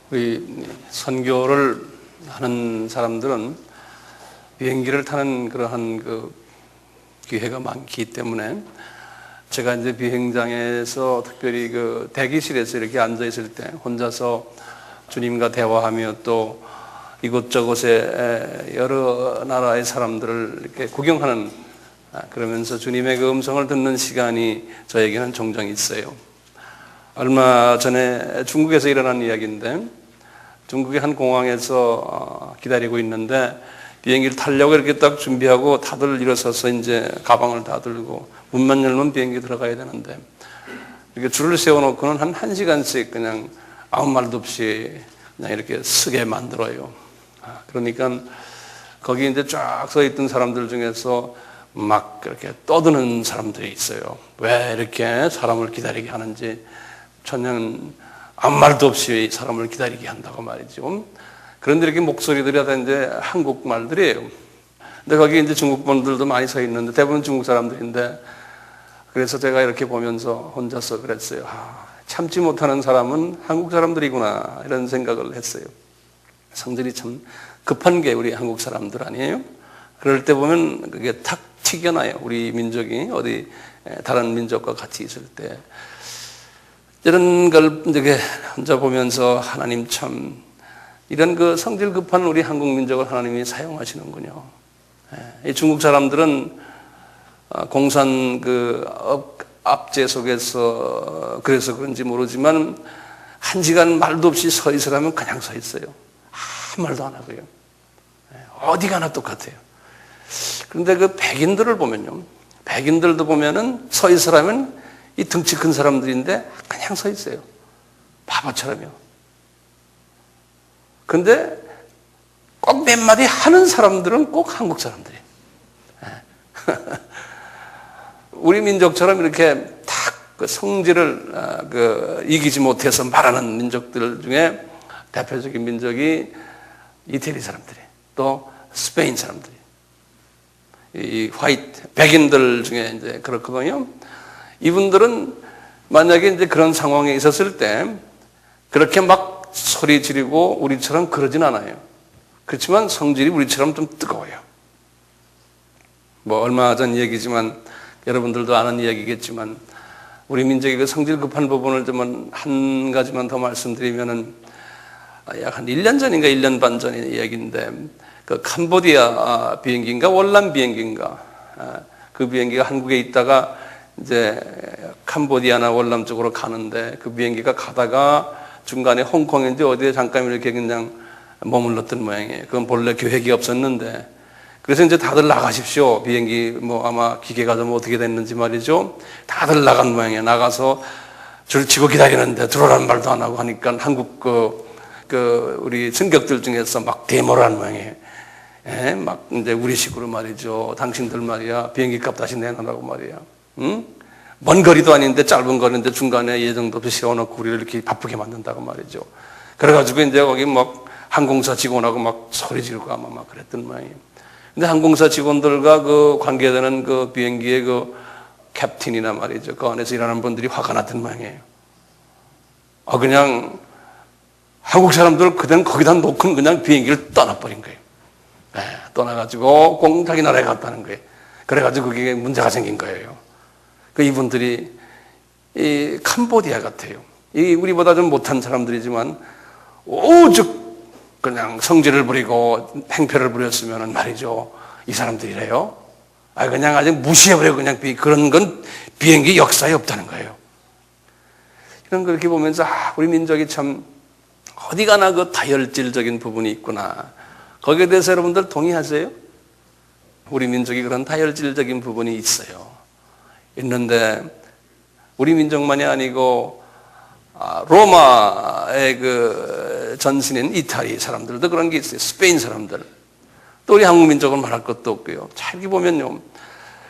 우리 선교를 하는 사람들은 비행기를 타는 그러한 기회가 많기 때문에 제가 이제 비행장에서 특별히 대기실에서 이렇게 앉아 있을 때 혼자서 주님과 대화하며 또 이곳저곳에 여러 나라의 사람들을 이렇게 구경하는 그러면서 주님의 그 음성을 듣는 시간이 저에게는 종종 있어요. 얼마 전에 중국에서 일어난 이야기인데 중국의 한 공항에서 기다리고 있는데 비행기를 타려고 이렇게 딱 준비하고 다들 일어서서 이제 가방을 다 들고 문만 열면 비행기 들어가야 되는데 이렇게 줄을 세워놓고는 한 1시간씩 그냥 아무 말도 없이 그냥 이렇게 서게 만들어요. 그러니까 거기 이제 쫙 서 있던 사람들 중에서 막 그렇게 떠드는 사람들이 있어요. 왜 이렇게 사람을 기다리게 하는지 전혀 아무 말도 없이 사람을 기다리게 한다고 말이죠. 그런데 이렇게 목소리들이 다 이제 한국말들이에요. 근데 거기 이제 중국 분들도 많이 서 있는데 대부분 중국 사람들인데 그래서 제가 이렇게 보면서 혼자서 그랬어요. 참지 못하는 사람은 한국 사람들이구나 이런 생각을 했어요. 성질이 참 급한 게 우리 한국 사람들 아니에요? 그럴 때 보면 그게 탁 튀겨나요. 우리 민족이 어디 다른 민족과 같이 있을 때 이런 걸 이렇게 혼자 보면서 하나님 참 이런 성질 급한 우리 한국 민족을 하나님이 사용하시는군요. 이 중국 사람들은 공산 압제 속에서 그래서 그런지 모르지만 1시간 말도 없이 서 있으라면 그냥 서 있어요. 아무 말도 안 하고요. 어디 가나 똑같아요. 그런데 백인들을 보면요. 백인들도 보면은 서 있으라면 이 덩치 큰 사람들인데 그냥 서 있어요. 바보처럼요. 근데 꼭 몇 마디 하는 사람들은 꼭 한국 사람들이에요. 우리 민족처럼 이렇게 탁 성질을 이기지 못해서 말하는 민족들 중에 대표적인 민족이 이태리 사람들이에요. 또 스페인 사람들이에요. 이 백인들 중에 이제 그렇거든요. 이분들은 만약에 이제 그런 상황에 있었을 때 그렇게 막 소리 지르고 우리처럼 그러진 않아요. 그렇지만 성질이 우리처럼 좀 뜨거워요. 얼마 전 얘기지만 여러분들도 아는 이야기겠지만 우리 민족의 성질 급한 부분을 좀 한 가지만 더 말씀드리면은 약 한 1년 전인가 1년 반 전의 이야기인데 캄보디아 비행기인가 월남 비행기인가 그 비행기가 한국에 있다가 이제 캄보디아나 월남 쪽으로 가는데 그 비행기가 가다가 중간에 홍콩인지 어디에 잠깐 이렇게 그냥 머물렀던 모양이에요. 그건 본래 계획이 없었는데 그래서 이제 다들 나가십시오. 비행기 아마 기계가 좀 어떻게 됐는지 말이죠. 다들 나간 모양이에요. 나가서 줄 치고 기다리는데 들어오라는 말도 안 하고 하니까 한국 우리 승객들 중에서 막 데모를 하는 모양이에요. 막 이제 우리식으로 말이죠. 당신들 말이야 비행기 값 다시 내놔라고 말이야. 응? 먼 거리도 아닌데 짧은 거리인데 중간에 예정도 없이 세워놓고 우리를 이렇게 바쁘게 만든다고 말이죠. 그래가지고 이제 거기 항공사 직원하고 막 소리 지르고 아마 막 그랬던 모양이에요. 근데 항공사 직원들과 관계되는 비행기의 캡틴이나 말이죠. 그 안에서 일하는 분들이 화가 났던 모양이에요. 그냥 한국 사람들 그냥 거기다 놓고 그냥 비행기를 떠나버린 거예요. 떠나가지고 자기 나라에 갔다는 거예요. 그래가지고 그게 문제가 생긴 거예요. 이분들이 이 캄보디아 같아요. 우리보다 좀 못한 사람들이지만 오죽 그냥 성질을 부리고 행패를 부렸으면 말이죠. 이 사람들이래요. 그냥 아주 무시해버리고 그냥 그런 건 비행기 역사에 없다는 거예요. 이런 걸 이렇게 보면서 우리 민족이 참 어디 가나 다혈질적인 부분이 있구나. 거기에 대해서 여러분들 동의하세요? 우리 민족이 그런 다혈질적인 부분이 있어요. 있는데 우리 민족만이 아니고 로마의 전신인 이탈리 사람들도 그런 게 있어요. 스페인 사람들. 또 우리 한국 민족은 말할 것도 없고요. 잘 보면요.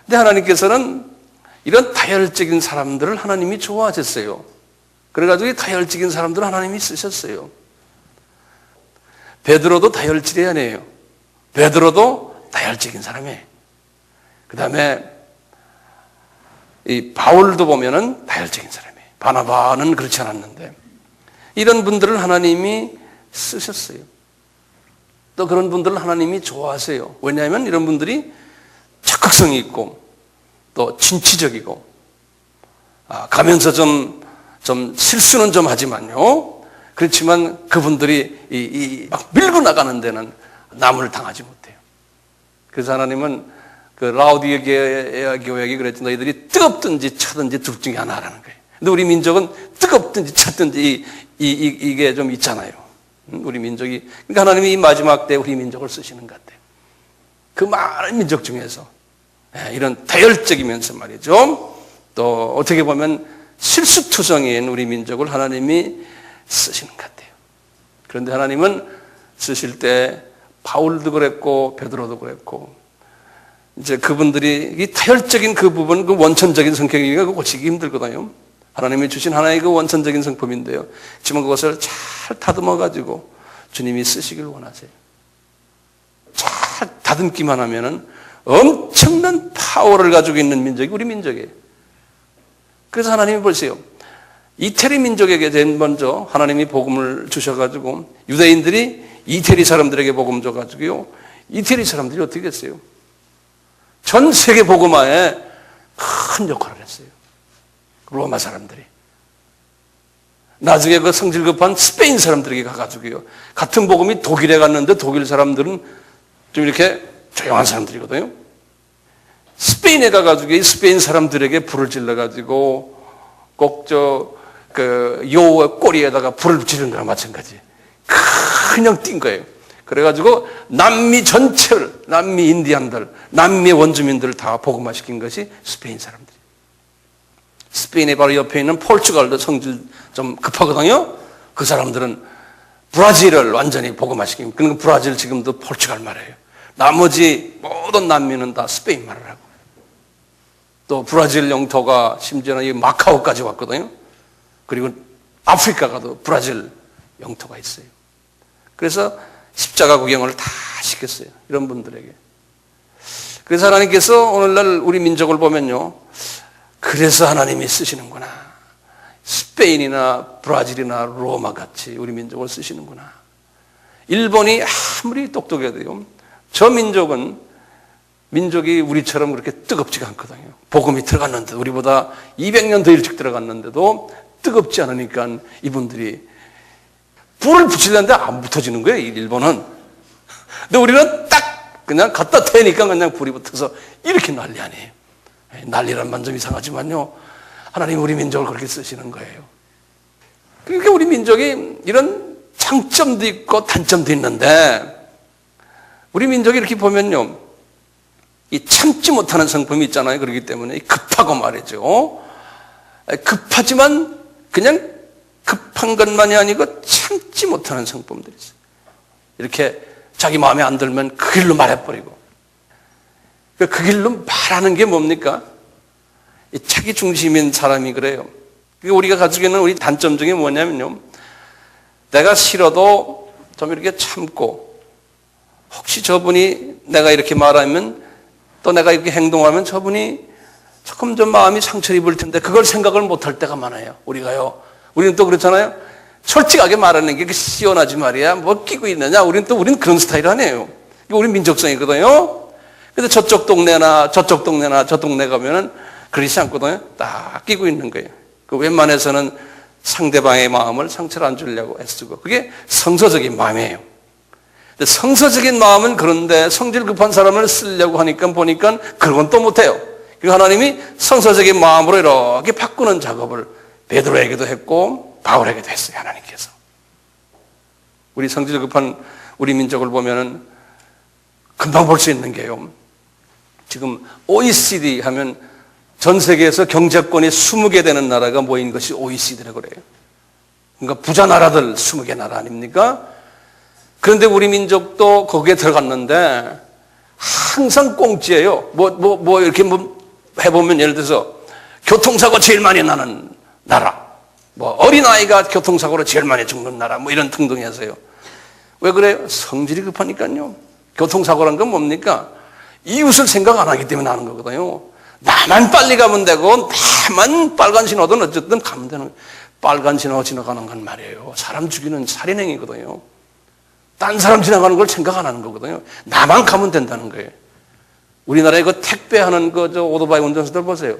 근데 하나님께서는 이런 다혈적인 사람들을 하나님이 좋아하셨어요. 그래가지고 이 다혈적인 사람들을 하나님이 쓰셨어요. 베드로도 다혈질이 아니에요. 베드로도 다혈적인 사람이에요. 그 다음에 이 바울도 보면은 다혈적인 사람이에요. 바나바는 그렇지 않았는데 이런 분들을 하나님이 쓰셨어요. 또 그런 분들을 하나님이 좋아하세요. 왜냐하면 이런 분들이 적극성이 있고 또 진취적이고 가면서 좀 실수는 좀 하지만요. 그렇지만 그분들이 막 밀고 나가는 데는 남을 당하지 못해요. 그래서 하나님은 그 라우디게아 교회에게 그랬죠. 너희들이 뜨겁든지 차든지 둘 중에 하나라는 거예요. 근데 우리 민족은 뜨겁든지 찼든지 이게 좀 있잖아요. 우리 민족이. 그러니까 하나님이 이 마지막 때 우리 민족을 쓰시는 것 같아요. 그 많은 민족 중에서 이런 다혈적이면서 말이죠. 또 어떻게 보면 실수투성이인 우리 민족을 하나님이 쓰시는 것 같아요. 그런데 하나님은 쓰실 때 바울도 그랬고 베드로도 그랬고 이제 그분들이 이 타혈적인 그 부분, 그 원천적인 성격이니까 그거 고치기 힘들거든요. 하나님이 주신 하나의 그 원천적인 성품인데요. 하지만 그것을 잘 다듬어 가지고 주님이 쓰시길 원하세요. 잘 다듬기만 하면은 엄청난 파워를 가지고 있는 민족이 우리 민족이에요. 그래서 하나님이 보세요. 이태리 민족에게 제일 먼저 하나님이 복음을 주셔가지고 유대인들이 이태리 사람들에게 복음 줘가지고요. 이태리 사람들이 어떻게 했어요? 전 세계 복음화에 큰 역할을 했어요. 로마 사람들이. 나중에 그 성질 급한 스페인 사람들에게 가가지고요. 같은 복음이 독일에 갔는데 독일 사람들은 좀 이렇게 조용한 사람들이거든요. 스페인에 가가지고 이 스페인 사람들에게 불을 질러가지고 꼭 여우의 꼬리에다가 불을 지른 거랑 마찬가지. 그냥 뛴 거예요. 그래가지고 남미 전체를, 남미 인디안들, 남미 원주민들을 다 복음화시킨 것이 스페인 사람들이에요. 스페인의 바로 옆에 있는 포르투갈도 성질 좀 급하거든요. 그 사람들은 브라질을 완전히 복음화시킨, 그러니까 브라질 지금도 포르투갈 말이에요. 나머지 모든 남미는 다 스페인 말을 하고. 또 브라질 영토가 심지어는 이 마카오까지 왔거든요. 그리고 아프리카가도 브라질 영토가 있어요. 그래서 십자가 구경을 다 시켰어요. 이런 분들에게. 그래서 하나님께서 오늘날 우리 민족을 보면요. 그래서 하나님이 쓰시는구나. 스페인이나 브라질이나 로마 같이 우리 민족을 쓰시는구나. 일본이 아무리 똑똑해도요. 저 민족이 우리처럼 그렇게 뜨겁지가 않거든요. 복음이 들어갔는데 우리보다 200년 더 일찍 들어갔는데도 뜨겁지 않으니까 이분들이 불을 붙이려는데 안 붙어지는 거예요. 일본은. 근데 우리는 딱 그냥 갖다 대니까 그냥 불이 붙어서 이렇게 난리 아니에요. 난리란 말 좀 이상하지만요. 하나님 우리 민족을 그렇게 쓰시는 거예요. 그러니까 우리 민족이 이런 장점도 있고 단점도 있는데 우리 민족이 이렇게 보면요. 이 참지 못하는 성품이 있잖아요. 그렇기 때문에 급하고 말이죠. 급하지만 그냥 급한 것만이 아니고 참지 못하는 성품들이 있어요. 이렇게 자기 마음에 안 들면 그 길로 말해버리고. 그 길로 말하는 게 뭡니까? 자기 중심인 사람이 그래요. 우리가 가지고 있는 우리 단점 중에 뭐냐면요. 내가 싫어도 좀 이렇게 참고 혹시 저분이 내가 이렇게 말하면 또 내가 이렇게 행동하면 저분이 조금 좀 마음이 상처를 입을 텐데 그걸 생각을 못할 때가 많아요. 우리는 또 그렇잖아요. 솔직하게 말하는 게 시원하지 말이야. 뭐 끼고 있느냐. 우리는 그런 스타일 아니에요. 우리 민족성이거든요. 근데 저쪽 동네나 저 동네 가면은 그렇지 않거든요. 딱 끼고 있는 거예요. 그 웬만해서는 상대방의 마음을 상처를 안 주려고 애쓰고 그게 성서적인 마음이에요. 근데 성서적인 마음은 그런데 성질 급한 사람을 쓰려고 하니까 보니까 그건 또 못해요. 그리고 하나님이 성서적인 마음으로 이렇게 바꾸는 작업을 베드로에게도 했고 바울에게도 했어요. 하나님께서. 우리 성질 급한 우리 민족을 보면은 금방 볼 수 있는 게요. 지금 OECD 하면 전 세계에서 경제권이 20개 되는 나라가 모인 것이 OECD라고 그래요. 그러니까 부자 나라들 20개 나라 아닙니까? 그런데 우리 민족도 거기에 들어갔는데 항상 꽁지예요. 이렇게 해보면 예를 들어서 교통사고 제일 많이 나는 나라, 어린아이가 교통사고로 제일 많이 죽는 나라, 이런 등등해서요. 왜 그래요? 성질이 급하니까요. 교통사고란 건 뭡니까? 이웃을 생각 안 하기 때문에 나는 거거든요. 나만 빨리 가면 되고, 나만 빨간 신호든 어쨌든 가면 되는 거예요. 빨간 신호 지나가는 건 말이에요. 사람 죽이는 살인행위거든요. 딴 사람 지나가는 걸 생각 안 하는 거거든요. 나만 가면 된다는 거예요. 우리나라에 그 택배하는 저 오토바이 운전수들 보세요.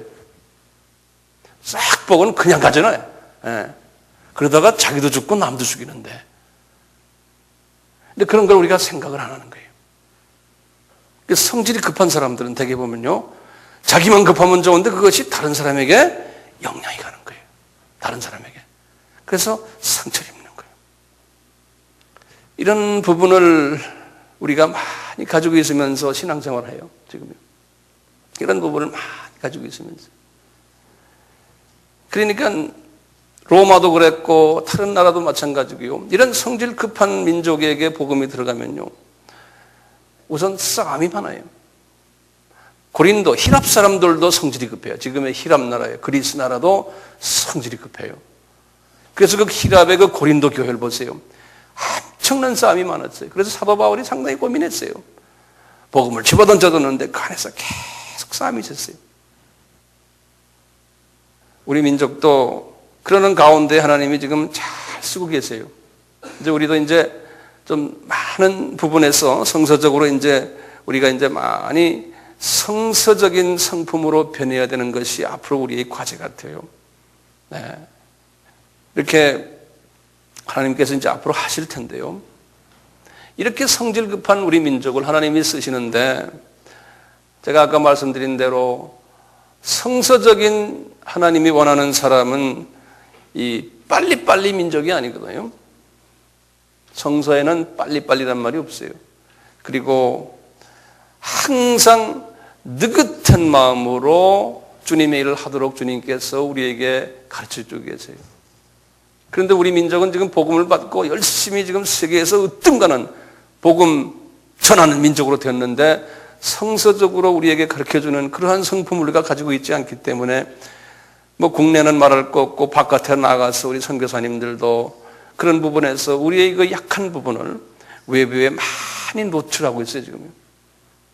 싹 보고는 그냥 가잖아요. 예. 그러다가 자기도 죽고 남도 죽이는데. 근데 그런 걸 우리가 생각을 안 하는 거예요. 성질이 급한 사람들은 대개 보면요, 자기만 급하면 좋은데 그것이 다른 사람에게 영향이 가는 거예요. 다른 사람에게. 그래서 상처를 입는 거예요. 이런 부분을 우리가 많이 가지고 있으면서 신앙생활을 해요. 지금요. 이런 부분을 많이 가지고 있으면서. 그러니까 로마도 그랬고 다른 나라도 마찬가지고요. 이런 성질 급한 민족에게 복음이 들어가면요, 우선 싸움이 많아요. 고린도, 힐랍 사람들도 성질이 급해요. 지금의 힐랍 나라예요. 그리스 나라도 성질이 급해요. 그래서 그 힐랍의 그 고린도 교회를 보세요. 엄청난 싸움이 많았어요. 그래서 사도 바울이 상당히 고민했어요. 복음을 집어던져뒀는데 그 안에서 계속 싸움이 있었어요. 우리 민족도 그러는 가운데 하나님이 지금 잘 쓰고 계세요. 이제 우리도 이제 좀 많은 부분에서 성서적으로 이제 우리가 이제 많이 성서적인 성품으로 변해야 되는 것이 앞으로 우리의 과제 같아요. 네. 이렇게 하나님께서 이제 앞으로 하실 텐데요. 이렇게 성질 급한 우리 민족을 하나님이 쓰시는데, 제가 아까 말씀드린 대로 성서적인 하나님이 원하는 사람은 이 빨리빨리 민족이 아니거든요. 성서에는 빨리빨리란 말이 없어요. 그리고 항상 느긋한 마음으로 주님의 일을 하도록 주님께서 우리에게 가르쳐주고 계세요. 그런데 우리 민족은 지금 복음을 받고 열심히 지금 세계에서 으뜸가는 복음 전하는 민족으로 되었는데, 성서적으로 우리에게 가르쳐주는 그러한 성품을 우리가 가지고 있지 않기 때문에 뭐 국내는 말할 거 없고 바깥에 나가서 우리 선교사님들도 그런 부분에서 우리의 그 약한 부분을 외부에 많이 노출하고 있어요. 지금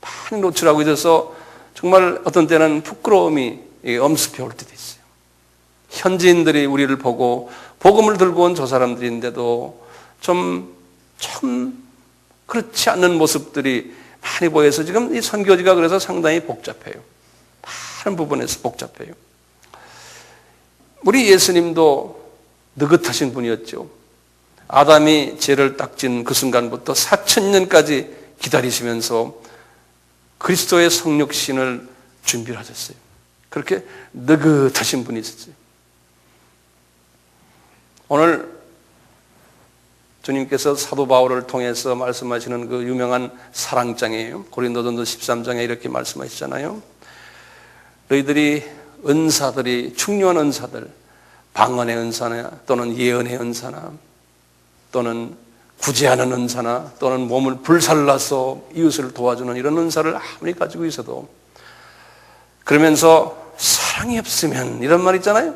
많이 노출하고 있어서 정말 어떤 때는 부끄러움이 엄습해 올 때도 있어요. 현지인들이 우리를 보고 복음을 들고 온 저 사람들인데도 참 그렇지 않는 모습들이 많이 보여서 지금 이 선교지가 그래서 상당히 복잡해요. 많은 부분에서 복잡해요. 우리 예수님도 느긋하신 분이었죠. 아담이 죄를 닦진 그 순간부터 4000년까지 기다리시면서 그리스도의 성육신을 준비를 하셨어요. 그렇게 느긋하신 분이 있었어요. 오늘 주님께서 사도 바울을 통해서 말씀하시는 그 유명한 사랑장이에요. 고린도전서 13장에 이렇게 말씀하시잖아요. 너희들이 은사들이, 중요한 은사들, 방언의 은사나 또는 예언의 은사나 또는 구제하는 은사나 또는 몸을 불살라서 이웃을 도와주는 이런 은사를 아무리 가지고 있어도, 그러면서 사랑이 없으면, 이런 말 있잖아요.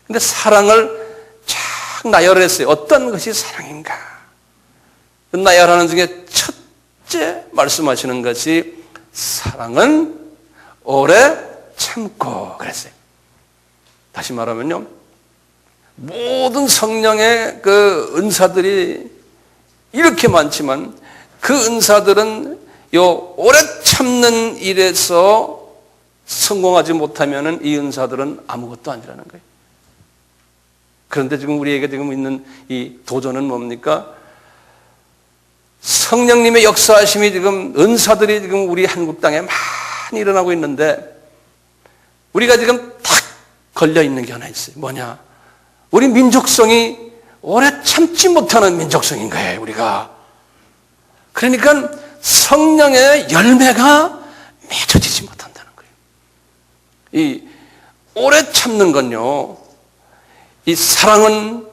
근데 사랑을 쫙 나열했어요. 어떤 것이 사랑인가? 그 나열하는 중에 첫째 말씀하시는 것이 사랑은 오래 참고 그랬어요. 다시 말하면요, 모든 성령의 그 은사들이 이렇게 많지만 그 은사들은 요 오래 참는 일에서 성공하지 못하면은 이 은사들은 아무것도 아니라는 거예요. 그런데 지금 우리에게 지금 있는 이 도전은 뭡니까? 성령님의 역사하심이 지금, 은사들이 지금 우리 한국 땅에 많이 일어나고 있는데, 우리가 지금 탁 걸려 있는 게 하나 있어요. 뭐냐? 우리 민족성이 오래 참지 못하는 민족성인 거예요, 우리가. 그러니까 성령의 열매가 맺어지지 못한다는 거예요. 이 오래 참는 건요, 이 사랑은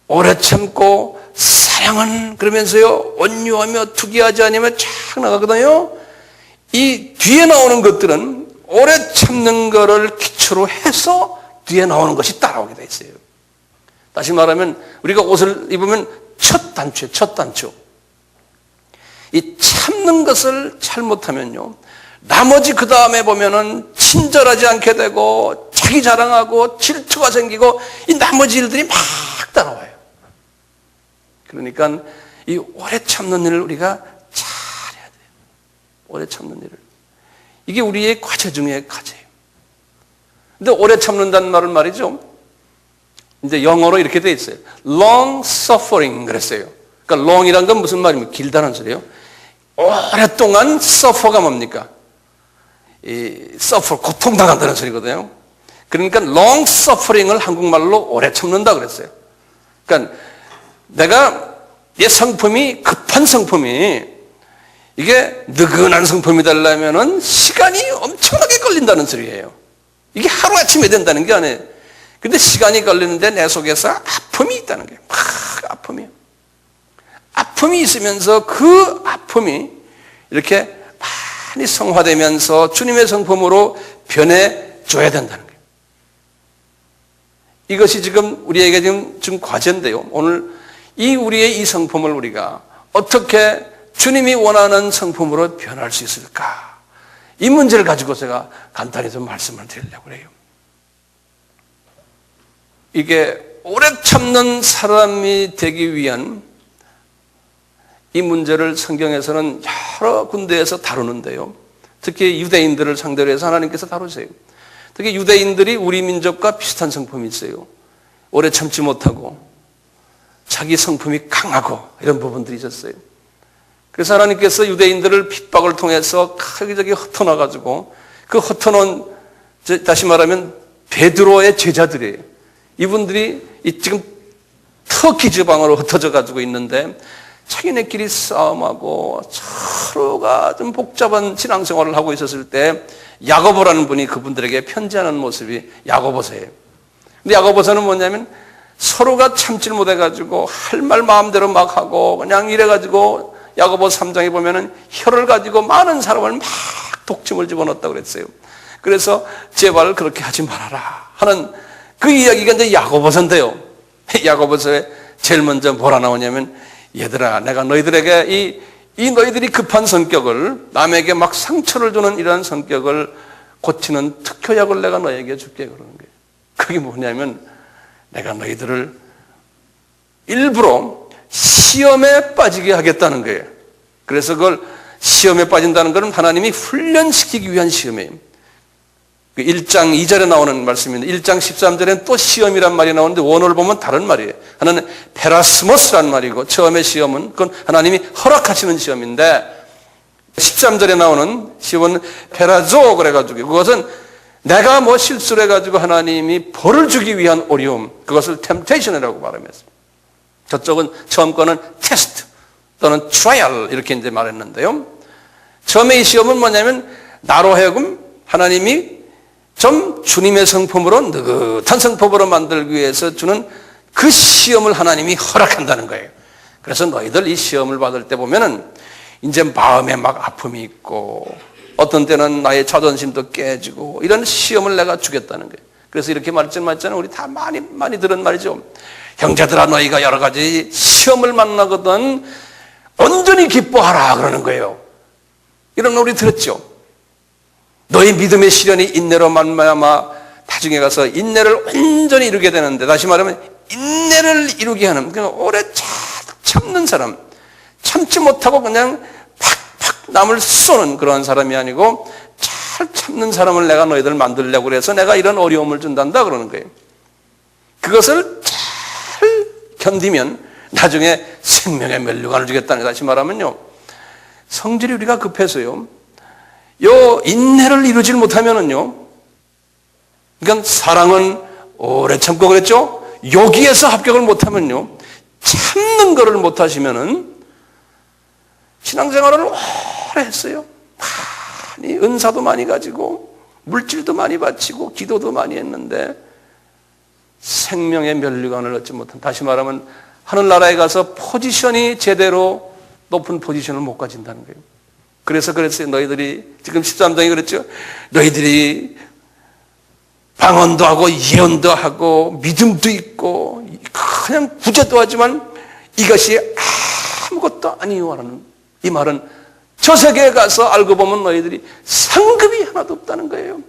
오래 참고, 사랑은 그러면서요 온유하며 투기하지 않으며 쫙 나가거든요. 이 뒤에 나오는 것들은 오래 참는 거를 기초로 해서 뒤에 나오는 것이 따라오게 돼 있어요. 다시 말하면 우리가 옷을 입으면 첫 단추. 이 참는 것을 잘못하면요, 나머지 그 다음에 보면은 친절하지 않게 되고 자기 자랑하고 질투가 생기고 이 나머지 일들이 막 따라와요. 그러니까 이 오래 참는 일을 우리가 잘해야 돼요. 오래 참는 일을. 이게 우리의 과제 중에 과제예요. 근데 오래 참는다는 말은 말이죠. 이제 영어로 이렇게 돼 있어요. long suffering 그랬어요. 그러니까 long이란 건 무슨 말입니까? 길다는 소리예요. 오랫동안 suffer가 뭡니까? 이 suffer, 고통당한다는 소리거든요. 그러니까 long suffering을 한국말로 오래 참는다 그랬어요. 그러니까 내가 내 성품이 급한 성품이 이게 느긋한 성품이 되려면은 시간이 엄청나게 걸린다는 소리예요. 이게 하루아침에 된다는 게 아니에요. 근데 시간이 걸리는데 내 속에서 아픔이 있다는 거예요. 막 아픔이요. 아픔이 있으면서 그 아픔이 이렇게 많이 성화되면서 주님의 성품으로 변해줘야 된다는 거예요. 이것이 지금 우리에게 지금 과제인데요. 오늘 우리의 이 성품을 우리가 어떻게 주님이 원하는 성품으로 변할 수 있을까? 이 문제를 가지고 제가 간단히 좀 말씀을 드리려고 해요. 이게 오래 참는 사람이 되기 위한 이 문제를 성경에서는 여러 군데에서 다루는데요. 특히 유대인들을 상대로 해서 하나님께서 다루세요. 특히 유대인들이 우리 민족과 비슷한 성품이 있어요. 오래 참지 못하고 자기 성품이 강하고 이런 부분들이 있었어요. 그래서 하나님께서 유대인들을 핍박을 통해서 여기저기 흩어놔가지고 그 흩어놓은, 다시 말하면 베드로의 제자들이에요. 이분들이 지금 터키 지방으로 흩어져 가지고 있는데 자기네끼리 싸움하고 서로가 좀 복잡한 신앙생활을 하고 있었을 때 야고보라는 분이 그분들에게 편지하는 모습이 야고보서예요. 근데 야고보서는 뭐냐면 서로가 참질 못해가지고 할 말 마음대로 막 하고 그냥 이래가지고 야고보 3장에 보면은 혀를 가지고 많은 사람을 막 독침을 집어넣었다고 그랬어요. 그래서 제발 그렇게 하지 말아라 하는 그 이야기가 이제 야고보서인데요. 야고보서에 제일 먼저 뭐라 나오냐면 얘들아, 내가 너희들에게 이 너희들이 급한 성격을 남에게 막 상처를 주는 이러한 성격을 고치는 특효약을 내가 너에게 줄게 그러는 거예요. 그게 뭐냐면 내가 너희들을 일부러 시험에 빠지게 하겠다는 거예요. 그래서 그걸 시험에 빠진다는 것은 하나님이 훈련시키기 위한 시험이에요. 1장 2절에 나오는 말씀인데 1장 13절에는 또 시험이란 말이 나오는데 원어를 보면 다른 말이에요. 하나는 페라스모스란 말이고 처음에 시험은 그건 하나님이 허락하시는 시험인데 13절에 나오는 시험은 페라조 그래가지고 그것은 내가 뭐 실수를 해가지고 하나님이 벌을 주기 위한 어려움 그것을 템테이션이라고 말하면서 저쪽은 처음 거는 테스트 또는 트라이얼 이렇게 이제 말했는데요. 처음에 이 시험은 뭐냐면 나로 하여금 하나님이 좀 주님의 성품으로 느긋한 성품으로 만들기 위해서 주는 그 시험을 하나님이 허락한다는 거예요. 그래서 너희들 이 시험을 받을 때 보면은 이제 마음에 막 아픔이 있고 어떤 때는 나의 자존심도 깨지고 이런 시험을 내가 주겠다는 거예요. 그래서 이렇게 말했잖아요. 우리 다 많이 들은 말이죠. 형제들아 너희가 여러 가지 시험을 만나거든 온전히 기뻐하라 그러는 거예요. 이런 말 우리 들었죠. 너희 믿음의 시련이 인내로 말미암아 나중에 가서 인내를 온전히 이루게 되는데 다시 말하면 인내를 이루게 하는 그러니까 오래 참는 사람 참지 못하고 그냥 팍팍 남을 쏘는 그런 사람이 아니고 잘 참는 사람을 내가 너희들 만들려고 그래서 내가 이런 어려움을 준단다 그러는 거예요. 그것을 잘 견디면 나중에 생명의 면류관을 주겠다는 거 다시 말하면요. 성질이 우리가 급해서요. 요 인내를 이루질 못하면은요. 그러니까 사랑은 오래 참고 그랬죠. 여기에서 합격을 못하면요. 참는 거를 못하시면은 신앙생활을 오래 했어요. 많이 은사도 많이 가지고 물질도 많이 바치고 기도도 많이 했는데 생명의 면류관을 얻지 못한 다시 말하면 하늘나라에 가서 포지션이 제대로 높은 포지션을 못 가진다는 거예요. 그래서 그랬어요. 너희들이 지금 13장이 그랬죠. 너희들이 방언도 하고 예언도 하고 믿음도 있고 그냥 구제도 하지만 이것이 아무것도 아니요라는 이 말은 저 세계에 가서 알고 보면 너희들이 상급이 하나도 없다는 거예요.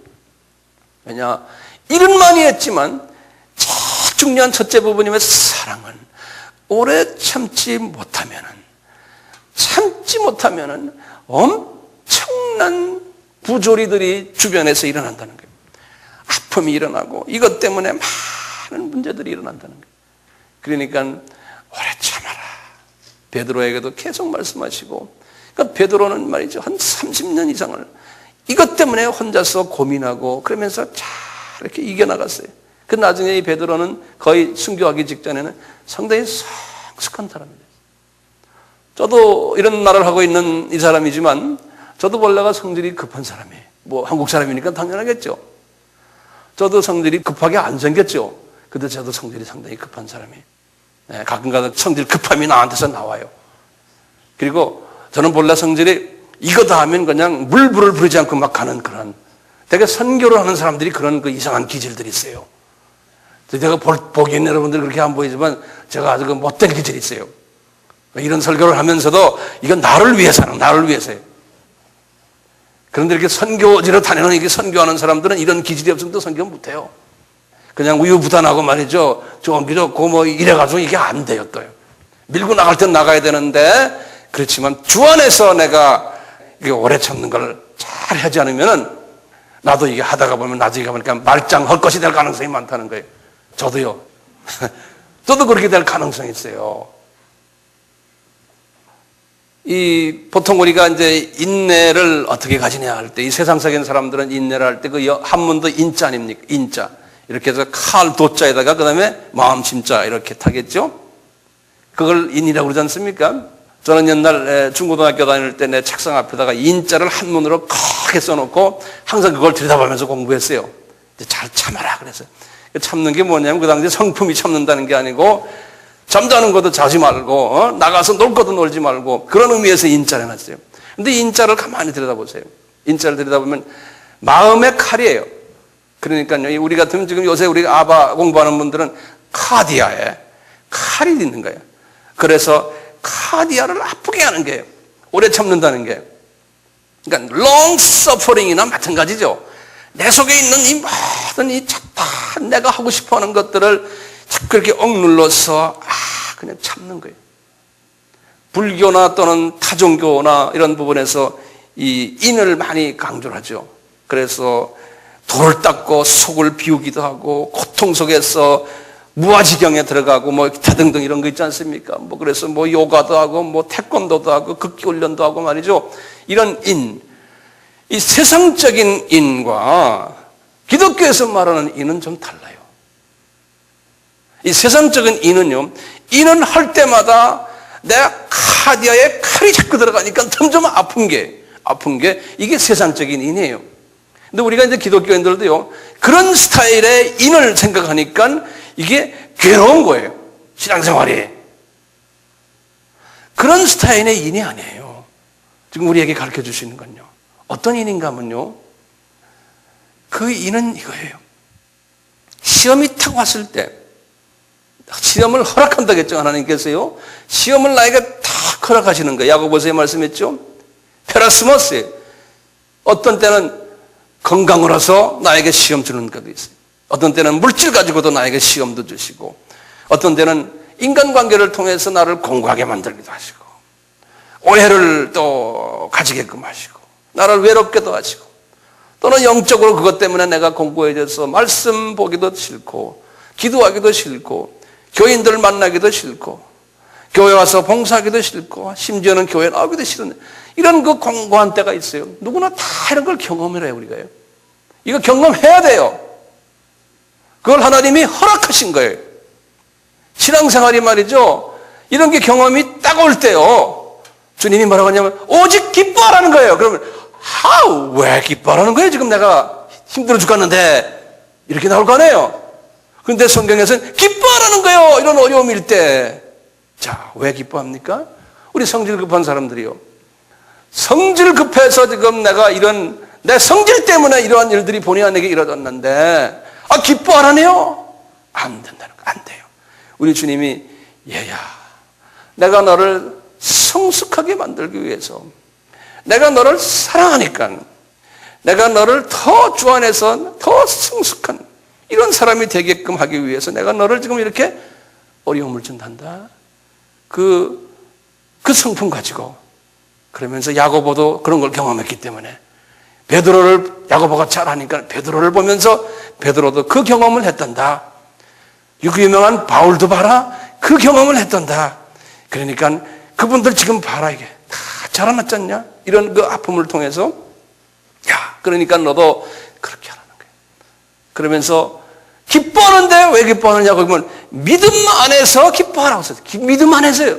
왜냐? 일은 많이 했지만 제일 중요한 첫째 부분이면 사랑은 오래 참지 못하면은 참지 못하면은 엄청난 부조리들이 주변에서 일어난다는 거예요. 아픔이 일어나고 이것 때문에 많은 문제들이 일어난다는 거예요. 그러니까 오래 참아라. 베드로에게도 계속 말씀하시고, 그러니까 베드로는 말이죠, 한 30년 이상을 이것 때문에 혼자서 고민하고 그러면서 잘 이렇게 이겨나갔어요. 그 나중에 이 베드로는 거의 순교하기 직전에는 상당히 성숙한 사람이에요. 저도 이런 말을 하고 있는 이 사람이지만 저도 원래가 성질이 급한 사람이에요. 뭐 한국 사람이니까 당연하겠죠. 저도 성질이 급하게 안 생겼죠. 근데 저도 성질이 상당히 급한 사람이에요. 네, 가끔가다 성질 급함이 나한테서 나와요. 그리고 저는 본래 성질이 이거다 하면 그냥 물불을 부리지 않고 막 가는 그런, 되게 선교를 하는 사람들이 그런 그 이상한 기질들이 있어요. 제가 보기에는 여러분들 그렇게 안 보이지만 제가 아주 그 못된 기질이 있어요. 이런 설교를 하면서도 이건 나를 위해서는, 나를 위해서예요. 그런데 이렇게 선교지로 다니는, 이렇게 선교하는 사람들은 이런 기질이 없으면 또 선교 못해요. 그냥 우유부단하고 말이죠, 좀 밀었고 뭐 이래가지고 이게 안 돼요. 또요. 밀고 나갈 땐 나가야 되는데, 그렇지만 주 안에서 내가 이게 오래 참는 걸 잘 하지 않으면은 나도 이게 하다가 보면 나중에 가보니까 말짱 헛것이 될 가능성이 많다는 거예요. 저도요. 저도 그렇게 될 가능성이 있어요. 보통 우리가 이제 인내를 어떻게 가지냐 할 때, 이 세상적인 사람들은 인내를 할 때 그 한문도 인자 아닙니까? 인자. 이렇게 해서 칼 도자에다가 그 다음에 마음 심자 이렇게 타겠죠? 그걸 인이라고 그러지 않습니까? 저는 옛날 중고등학교 다닐 때 내 책상 앞에다가 인자를 한문으로 크게 써놓고 항상 그걸 들여다보면서 공부했어요. 잘 참아라 그랬어요. 참는 게 뭐냐면 그 당시에 성품이 참는다는 게 아니고 잠자는 것도 자지 말고 나가서 놀 것도 놀지 말고 그런 의미에서 인자를 해놨어요. 근데 인자를 가만히 들여다보세요. 인자를 들여다보면 마음의 칼이에요. 그러니까요, 우리 같으면 지금 요새 우리 아바 공부하는 분들은 카디아에 칼이 있는 거예요. 그래서 카디아를 아프게 하는 게 오래 참는다는 게, 그러니까 long suffering이나 마찬가지죠. 내 속에 있는 이 모든 이 다 내가 하고 싶어하는 것들을 자꾸 이렇게 억눌러서 그냥 참는 거예요. 불교나 또는 타종교나 이런 부분에서 이 인을 많이 강조를 하죠. 그래서 돌을 닦고 속을 비우기도 하고 고통 속에서 무아지경에 들어가고 뭐 등등 이런 거 있지 않습니까? 뭐 그래서 뭐 요가도 하고 뭐 태권도도 하고 극기 훈련도 하고 말이죠. 이런 인, 이 세상적인 인과 기독교에서 말하는 인은 좀 달라요. 이 세상적인 인은요, 인은 할 때마다 내 카디아에 칼이 자꾸 들어가니까 점점 아픈 게 이게 세상적인 인이에요. 근데 우리가 이제 기독교인들도요, 그런 스타일의 인을 생각하니까 이게 괴로운 거예요. 신앙생활이. 그런 스타일의 인이 아니에요. 지금 우리에게 가르쳐 주시는 건요. 어떤 인인가 하면요, 그 인은 이거예요. 시험이 탁 왔을 때, 시험을 허락한다겠죠, 하나님께서요. 시험을 나에게 탁 허락하시는 거예요. 야고보서에 말씀했죠. 페라스모스. 어떤 때는 건강으로서 나에게 시험 주는 것도 있어요. 어떤 때는 물질 가지고도 나에게 시험도 주시고, 어떤 때는 인간관계를 통해서 나를 공고하게 만들기도 하시고, 오해를 또 가지게끔 하시고, 나를 외롭게도 하시고, 또는 영적으로 그것 때문에 내가 공고해져서 말씀 보기도 싫고, 기도하기도 싫고, 교인들을 만나기도 싫고, 교회 와서 봉사하기도 싫고, 심지어는 교회 나오기도 싫은 이런 그 공고한 때가 있어요. 누구나 다 이런 걸 경험을 해요, 우리가요. 이거 경험해야 돼요. 그걸 하나님이 허락하신 거예요. 신앙생활이 말이죠, 이런 게 경험이 딱 올 때요, 주님이 뭐라고 하냐면 오직 기뻐하라는 거예요. 그러면 왜 기뻐하라는 거예요? 지금 내가 힘들어 죽겠는데, 이렇게 나올 거 아니에요. 그런데 성경에서는 기뻐하라는 거예요, 이런 어려움일 때. 자, 왜 기뻐합니까? 우리 성질 급한 사람들이요, 성질 급해서 지금 내가 이런, 내 성질 때문에 이러한 일들이 본의 아니게 이루어졌는데 기뻐하라네요? 안 된다는 거, 안 돼요. 우리 주님이, 얘야, 내가 너를 성숙하게 만들기 위해서, 내가 너를 사랑하니까, 내가 너를 더 주 안에서 더 성숙한 이런 사람이 되게끔 하기 위해서 내가 너를 지금 이렇게 어려움을 준단다. 그 성품 가지고 그러면서 야고보도 그런 걸 경험했기 때문에 베드로를 야고보가 잘 아니까 베드로를 보면서 베드로도 그 경험을 했단다. 그 유명한 바울도 봐라. 그 경험을 했단다. 그러니까 그분들 지금 봐라. 이게 다 자라났지 않냐? 이런 그 아픔을 통해서 그러니까 너도 그렇게 하라는 거예요. 그러면서 기뻐하는데 왜 기뻐하느냐고 하면 믿음 안에서 기뻐하라고 했어요. 믿음 안에서요.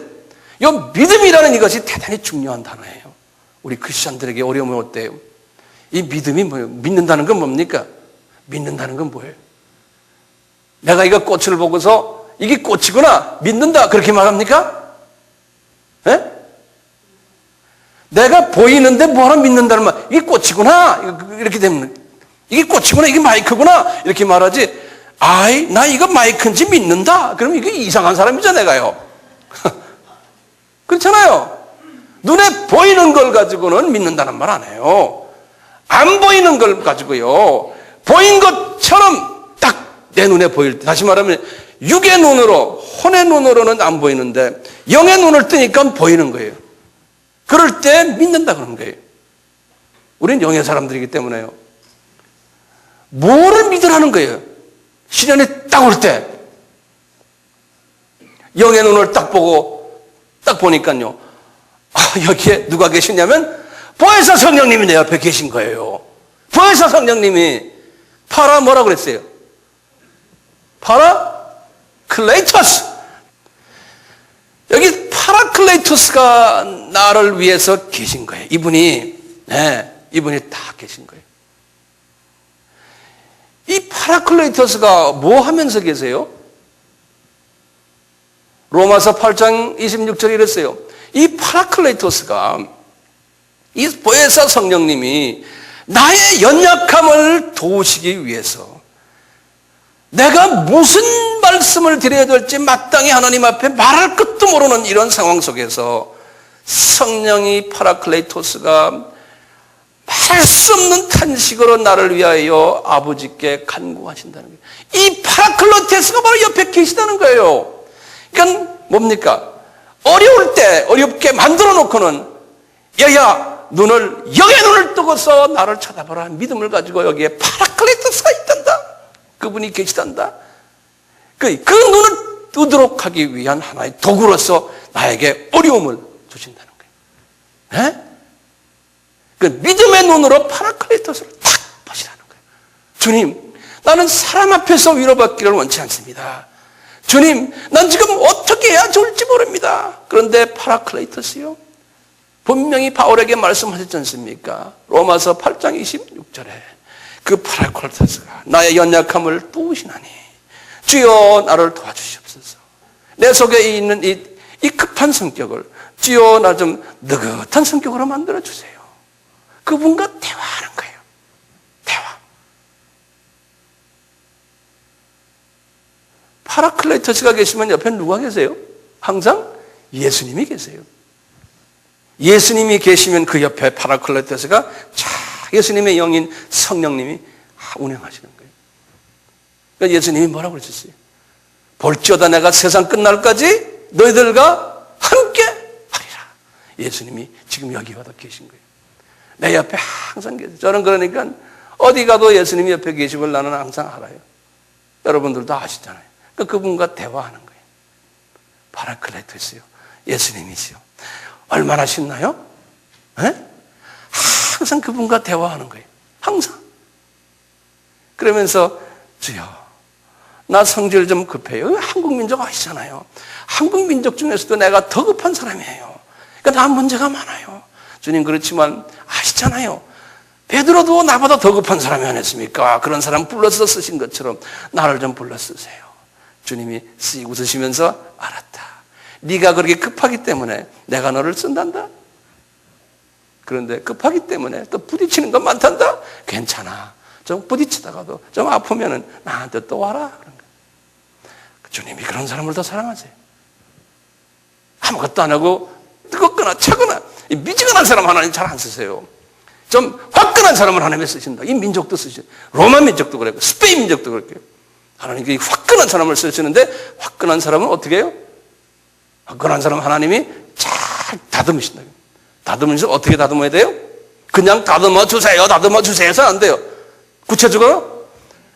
이 믿음이라는 이것이 대단히 중요한 단어예요. 우리 크리스천들에게 어려움이 올 때요. 이 믿음이 뭐예요? 믿는다는 건 뭡니까? 믿는다는 건 뭐예요? 내가 이거 꽃을 보고서 이게 꽃이구나 믿는다 그렇게 말합니까? 예? 내가 보이는데 뭐하러 믿는다는 말 이게 꽃이구나 이렇게 되면 이게 꽃이구나 이게 마이크구나 이렇게 말하지 나 이거 마이크인지 믿는다 그러면 이게 이상한 사람이죠 내가요. 그렇잖아요. 눈에 보이는 걸 가지고는 믿는다는 말 안 해요. 안 보이는 걸 가지고요. 보인 것처럼 딱 내 눈에 보일 때 다시 말하면 육의 눈으로 혼의 눈으로는 안 보이는데 영의 눈을 뜨니까 보이는 거예요. 그럴 때 믿는다 그런 거예요. 우리는 영의 사람들이기 때문에요. 뭐를 믿으라는 거예요? 시련이 딱 올 때 영의 눈을 딱 보고 딱 보니까요. 여기에 누가 계시냐면 보혜사 성령님이 내 옆에 계신 거예요. 보혜사 성령님이 뭐라고 그랬어요? 파라클레이토스. 여기 파라클레이토스가 나를 위해서 계신 거예요. 이분이 다 계신 거예요. 이 파라클레이토스가 뭐 하면서 계세요? 로마서 8장 26절에 이랬어요. 이 파라클레이토스가 이 보혜사 성령님이 나의 연약함을 도우시기 위해서 내가 무슨 말씀을 드려야 될지 마땅히 하나님 앞에 말할 것도 모르는 이런 상황 속에서 성령이 파라클레이토스가 말할 수 없는 탄식으로 나를 위하여 아버지께 간구하신다는 거예요. 이 파라클레이토스가 바로 옆에 계시다는 거예요. 그러니까 뭡니까? 어려울 때 어렵게 만들어 놓고는 야야 영의 눈을 뜨고서 나를 쳐다보라 믿음을 가지고 여기에 파라클레이토스가 있단다. 그분이 계시단다. 그 눈을 뜨도록 하기 위한 하나의 도구로서 나에게 어려움을 주신다는 거예요. 네? 그 믿음의 눈으로 파라클레이토스를 탁 보시라는 거예요. 주님, 나는 사람 앞에서 위로받기를 원치 않습니다. 주님, 난 지금 어떻게 해야 좋을지 모릅니다. 그런데 파라클레이토스요. 분명히 바울에게 말씀하셨지 않습니까? 로마서 8장 26절에 그 파라클레이토스가 나의 연약함을 도우시나니 주여 나를 도와주시옵소서. 내 속에 있는 이 급한 성격을 주여 나 좀 느긋한 성격으로 만들어주세요. 그분과 대화하는 거예요. 대화. 파라클레이토스가 계시면 옆에 누가 계세요? 항상 예수님이 계세요. 예수님이 계시면 그 옆에 파라클레이토스가 예수님의 영인 성령님이 운행하시는 거예요. 그러니까 예수님이 뭐라고 그러셨어요? 볼지어다 내가 세상 끝날까지 너희들과 함께 하리라. 예수님이 지금 여기 와도 계신 거예요. 내 옆에 항상 계세요. 저는 그러니까 어디 가도 예수님이 옆에 계시고 나는 항상 알아요. 여러분들도 아시잖아요. 그러니까 그분과 대화하는 거예요. 파라클레이토스요. 예수님이시요. 얼마나 신나요? 네? 항상 그분과 대화하는 거예요. 항상. 그러면서 주여 나 성질 좀 급해요. 한국 민족 아시잖아요. 한국 민족 중에서도 내가 더 급한 사람이에요. 그러니까 나 문제가 많아요. 주님 그렇지만 아시잖아요. 베드로도 나보다 더 급한 사람이 아니었습니까? 그런 사람 불러서 쓰신 것처럼 나를 좀 불러 쓰세요. 주님이 씩 웃으시면서 알았다. 네가 그렇게 급하기 때문에 내가 너를 쓴단다. 그런데 급하기 때문에 또 부딪히는 건 많단다. 괜찮아. 좀 부딪히다가도 좀 아프면은 나한테 또 와라. 그런 거야. 주님이 그런 사람을 더 사랑하세요. 아무것도 안 하고 뜨겁거나 차거나 미지근한 사람 하나님 잘 안 쓰세요. 좀 화끈한 사람을 하나님이 쓰신다. 이 민족도 쓰시죠. 로마 민족도 그랬고 스페인 민족도 그랬고요. 하나님이 화끈한 사람을 쓰시는데 화끈한 사람은 어떻게 해요? 화끈한 사람 하나님이 잘 다듬으신다. 다듬으면서 어떻게 다듬어야 돼요? 그냥 다듬어 주세요, 다듬어 주세요 해서 안 돼요. 구체적으로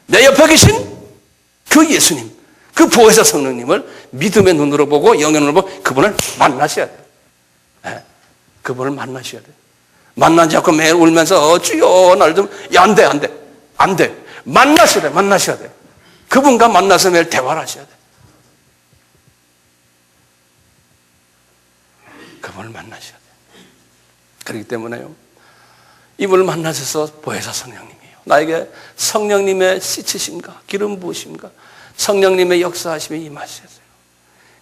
내 옆에 계신 그 예수님, 그 보혜사 성령님을 믿음의 눈으로 보고 영의 눈으로 보고 그분을 만나셔야 돼요. 네. 그분을 만나셔야 돼요. 만나지 않고 매일 울면서 주여 날 좀, 안 돼, 안 돼. 안 돼. 만나셔야 돼, 만나셔야 돼. 그분과 만나서 매일 대화를 하셔야 돼. 그분을 만나셔야 돼. 그렇기 때문에요. 이분을 만나셔서 보혜사 성령님이에요. 나에게 성령님의 씻으심과 기름 부으심과 성령님의 역사하심이 임하셨어요.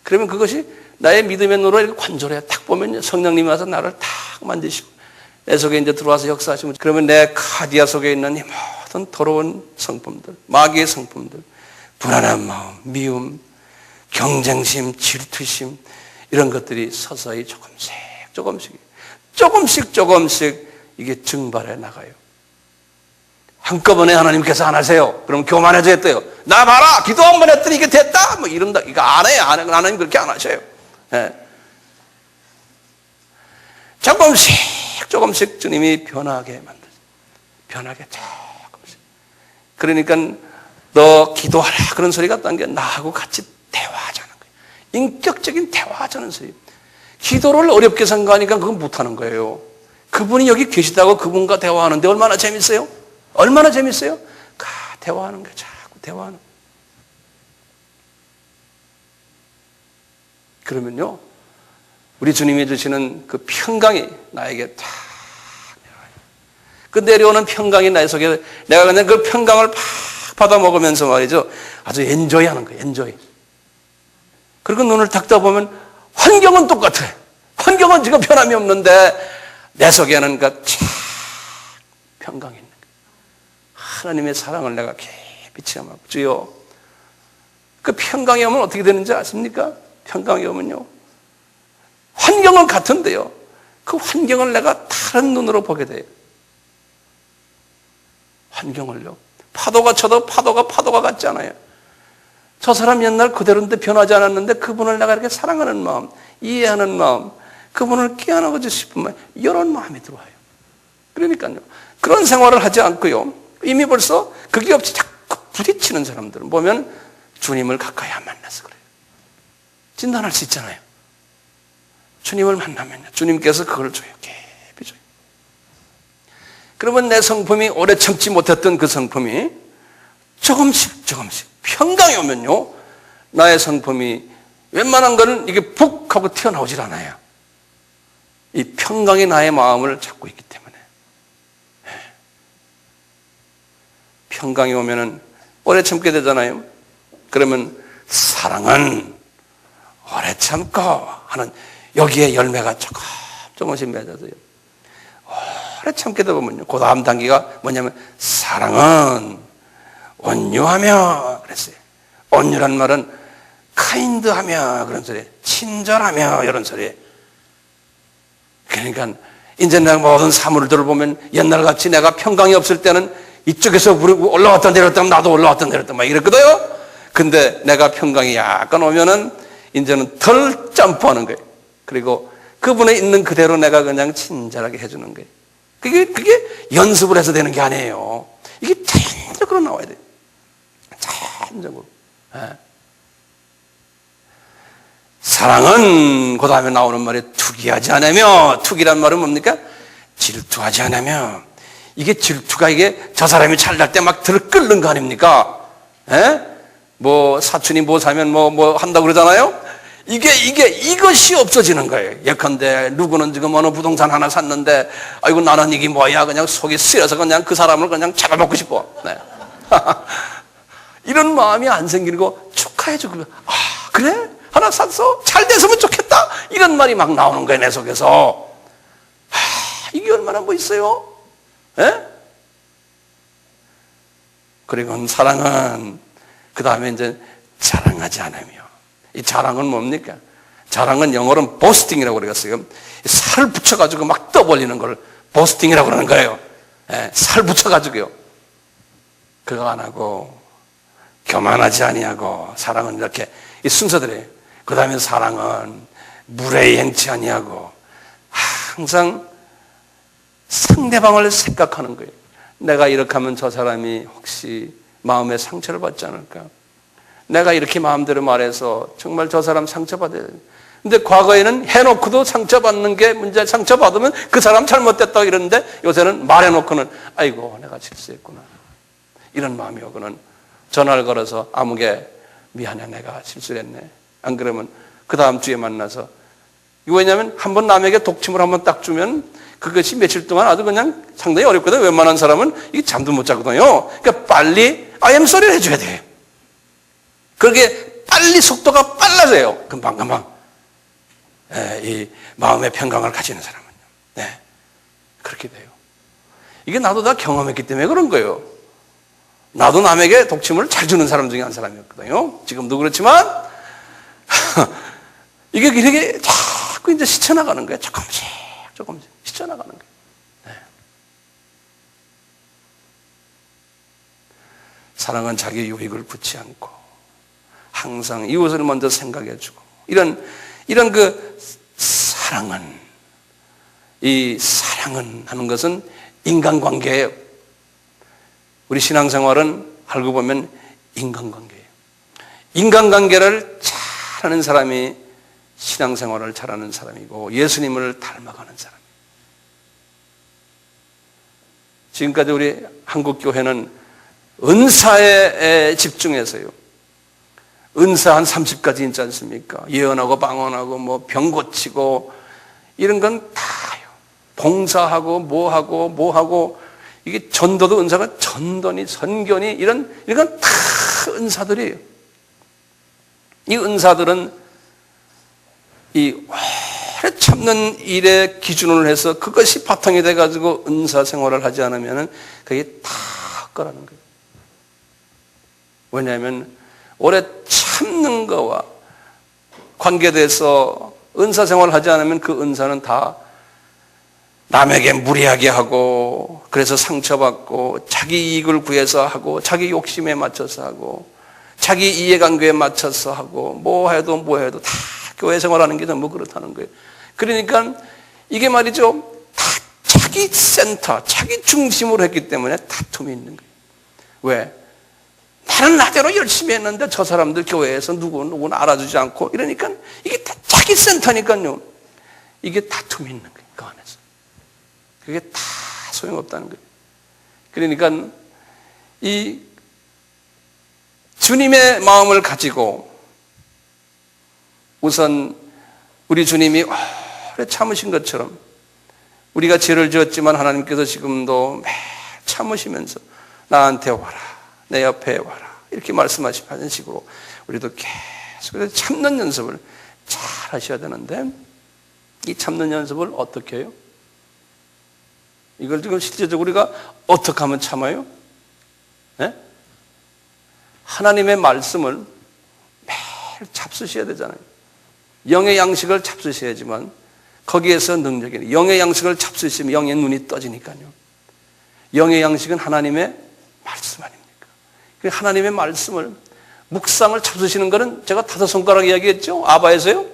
그러면 그것이 나의 믿음의 눈으로 이렇게 관절해 딱 보면 성령님이 와서 나를 탁 만지시고 내 속에 이제 들어와서 역사하시면 그러면 내 카디아 속에 있는 이 모든 더러운 성품들, 마귀의 성품들, 불안한 마음, 미움, 경쟁심, 질투심 이런 것들이 서서히 조금씩 이게 증발해 나가요. 한꺼번에 하나님께서 안 하세요. 그럼 교만해져 했대요. 나 봐라! 기도 한 번 했더니 이게 됐다! 뭐 이런다. 이거 안 해요. 하나님 그렇게 안 하셔요. 예. 조금씩 주님이 변하게 만들어요. 변하게 조금씩. 그러니까 너 기도하라. 그런 소리 같다는 게 나하고 같이 대화하자는 거예요. 인격적인 대화하자는 소리. 기도를 어렵게 생각하니까 그건 못하는 거예요. 그분이 여기 계시다고 그분과 대화하는데 얼마나 재밌어요? 얼마나 재밌어요? 대화하는 거예요. 자꾸 대화하는 거예요. 그러면요, 우리 주님이 주시는 그 평강이 나에게 탁 내려와요. 그 내려오는 평강이 나의 속에 내가 그냥 그 평강을 팍 받아 먹으면서 말이죠. 아주 엔조이 하는 거예요. 엔조이. 그리고 눈을 닦다 보면 환경은 똑같아. 환경은 지금 변함이 없는데 내 속에는 그 평강이 있는 거예요. 하나님의 사랑을 내가 깊이 체험하고 주여 그 평강이 오면 어떻게 되는지 아십니까? 평강이 오면요 환경은 같은데요 그 환경을 내가 다른 눈으로 보게 돼요. 환경을요 파도가 쳐도 파도가 같지 않아요. 저 사람 옛날 그대로인데 변하지 않았는데 그분을 내가 이렇게 사랑하는 마음, 이해하는 마음, 그분을 깨어나고 싶은 마음, 이런 마음이 들어와요. 그러니까요 그런 생활을 하지 않고요 이미 벌써 그게 없이 자꾸 부딪히는 사람들은 보면 주님을 가까이 안 만나서 그래요. 진단할 수 있잖아요. 주님을 만나면요 주님께서 그걸 줘요. 깊이 줘요. 그러면 내 성품이 오래 참지 못했던 그 성품이 조금씩 평강이 오면요 나의 성품이 웬만한 거는 이게 푹 하고 튀어나오질 않아요. 이 평강이 나의 마음을 잡고 있기 때문에. 평강이 오면은 오래 참게 되잖아요. 그러면 사랑은 오래 참고 하는 여기에 열매가 조금씩 맺어져요. 오래 참게 되다 보면요 그 다음 단계가 뭐냐면 사랑은 온유하며 그랬어요. 온유란 말은 카인드하며 그런 소리, 친절하며 이런 소리. 그러니까 이제 내가 모든 사물들을 보면 옛날같이 내가 평강이 없을 때는 이쪽에서 올라왔다 내렸다 나도 올라왔다 내렸다 막 이랬거든요. 근데 내가 평강이 약간 오면은 이제는 덜 점프하는 거예요. 그리고 그분에 있는 그대로 내가 그냥 친절하게 해주는 거예요. 그게 연습을 해서 되는 게 아니에요. 이게 자연적으로 나와야 돼요. 자연적으로. 사랑은 그 다음에 나오는 말이 투기하지 않으며, 투기란 말은 뭡니까? 질투하지 않으며. 이게 질투가 이게 저 사람이 잘날 때 막 들끓는 거 아닙니까? 뭐 사촌이 뭐 사면 뭐 한다고 그러잖아요. 이것이 없어지는 거예요. 예컨대 누구는 지금 어느 부동산 하나 샀는데 아이고 나는 이게 뭐야 그냥 속이 쓰여서 그냥 그 사람을 그냥 잡아먹고 싶어. 네. 이런 마음이 안 생기고 축하해주고 그래? 하나 샀어? 잘 됐으면 좋겠다. 이런 말이 막 나오는 거예요 내 속에서. 이게 얼마나 멋있어요. 그리고 사랑은 그 다음에 이제 자랑하지 않으며. 이 자랑은 뭡니까? 자랑은 영어로는 보스팅이라고 그러겠어요. 살 붙여가지고 막 떠벌리는 걸 보스팅이라고 그러는 거예요. 살 붙여가지고요. 그거 안 하고 교만하지 아니하고 사랑은 이렇게 이 순서들이에요. 그 다음에 사랑은 무례히 행치 아니하고 항상 상대방을 생각하는 거예요. 내가 이렇게 하면 저 사람이 혹시 마음에 상처를 받지 않을까? 내가 이렇게 마음대로 말해서 정말 저 사람 상처받아야 돼. 근데 과거에는 해놓고도 상처받는 게 문제, 상처받으면 그 사람 잘못됐다고 이러는데 요새는 말해놓고는 아이고 내가 실수했구나 이런 마음이 오고는 전화를 걸어서 아무개 미안해 내가 실수를 했네. 안 그러면 그 다음 주에 만나서 왜냐하면 한번 남에게 독침을 한번 딱 주면 그것이 며칠 동안 아주 그냥 상당히 어렵거든. 웬만한 사람은 이게 잠도 못 자거든요. 그러니까 빨리 I am sorry를 해줘야 돼요. 그렇게 빨리 속도가 빨라져요. 금방금방. 이 마음의 평강을 가지는 사람은요. 네, 그렇게 돼요. 이게 나도 다 경험했기 때문에 그런 거예요. 나도 남에게 독침을 잘 주는 사람 중에 한 사람이었거든요. 지금도 그렇지만 이게 이렇게 자꾸 이제 스쳐나가는 거예요. 조금씩 스쳐나가는 거예요. 네. 사랑은 자기 유익을 붙지 않고 항상 이웃을 먼저 생각해주고 이런 그 사랑은 이 사랑은 하는 것은 인간관계예요. 우리 신앙생활은 알고 보면 인간관계예요. 인간관계를 잘하는 사람이 신앙생활을 잘하는 사람이고 예수님을 닮아가는 사람이에요. 지금까지 우리 한국교회는 은사에 집중해서요. 은사 한 30가지 있지 않습니까? 예언하고 방언하고 뭐 병 고치고 이런 건 다요. 봉사하고 뭐하고 이게 전도도 은사가 전도니 선교니 이런 건 다 은사들이에요. 이 은사들은 이 오래 참는 일에 기준을 해서 그것이 바탕이 돼가지고 은사 생활을 하지 않으면 그게 다 거라는 거예요. 왜냐하면 오래 참는 거와 관계돼서 은사 생활을 하지 않으면 그 은사는 다 남에게 무리하게 하고 그래서 상처받고 자기 이익을 구해서 하고 자기 욕심에 맞춰서 하고 자기 이해관계에 맞춰서 하고 뭐 해도 다 교회 생활하는 게 너무 그렇다는 거예요. 그러니까 이게 말이죠. 다 자기 센터, 자기 중심으로 했기 때문에 다툼이 있는 거예요. 왜? 나는 나대로 열심히 했는데 저 사람들 교회에서 누구는 알아주지 않고 이러니까 이게 다 자기 센터니까요. 이게 다툼이 있는 거예요. 그 안에서. 그게 다 소용없다는 거예요. 그러니까 이 주님의 마음을 가지고 우선 우리 주님이 오래 참으신 것처럼 우리가 죄를 지었지만 하나님께서 지금도 매일 참으시면서 나한테 와라, 내 옆에 와라 이렇게 말씀하시는 식으로 우리도 계속 참는 연습을 잘 하셔야 되는데 이 참는 연습을 어떻게 해요? 이걸 지금 실제적으로 우리가 어떻게 하면 참아요? 네? 하나님의 말씀을 매일 잡수셔야 되잖아요. 영의 양식을 잡수셔야지만 거기에서 능력이 영의 양식을 잡수시면 영의 눈이 떠지니까요. 영의 양식은 하나님의 말씀 아닙니까? 하나님의 말씀을 묵상을 잡수시는 것은 제가 5손가락 이야기했죠. 아바에서요.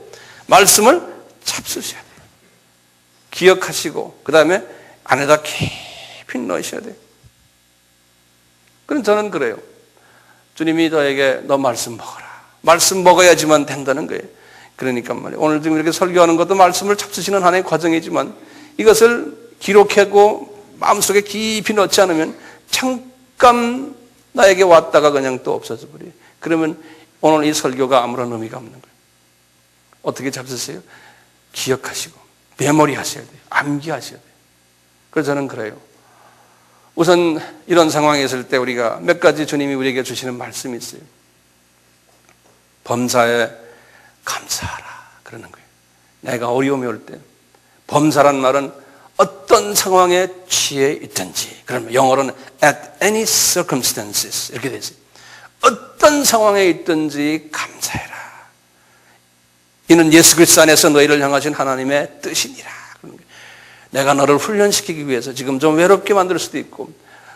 말씀을 잡수셔야 돼요. 기억하시고 그 다음에 안에다 깊이 넣으셔야 돼요. 그럼 저는 그래요. 주님이 저에게 너 말씀 먹어라. 말씀 먹어야지만 된다는 거예요. 그러니까 말이에요. 오늘 지금 이렇게 설교하는 것도 말씀을 잡수시는 하나의 과정이지만 이것을 기록하고 마음속에 깊이 넣지 않으면 잠깐 나에게 왔다가 그냥 또 없어져 버려요. 그러면 오늘 이 설교가 아무런 의미가 없는 거예요. 어떻게 잡수세요? 기억하시고 메모리 하셔야 돼요. 암기하셔야 돼요. 그래서 저는 그래요. 우선 이런 상황에 있을 때 우리가 몇 가지 주님이 우리에게 주시는 말씀이 있어요. 범사에 감사하라 그러는 거예요. 내가 어려움이 올 때 범사란 말은 어떤 상황에 취해 있든지 그러면 영어로는 at any circumstances 이렇게 되어 있어요. 어떤 상황에 있든지 감사해라. 이는 예수 그리스도 안에서 너희를 향하신 하나님의 뜻이니라. 내가 너를 훈련시키기 위해서 지금 좀 외롭게 만들 수도 있고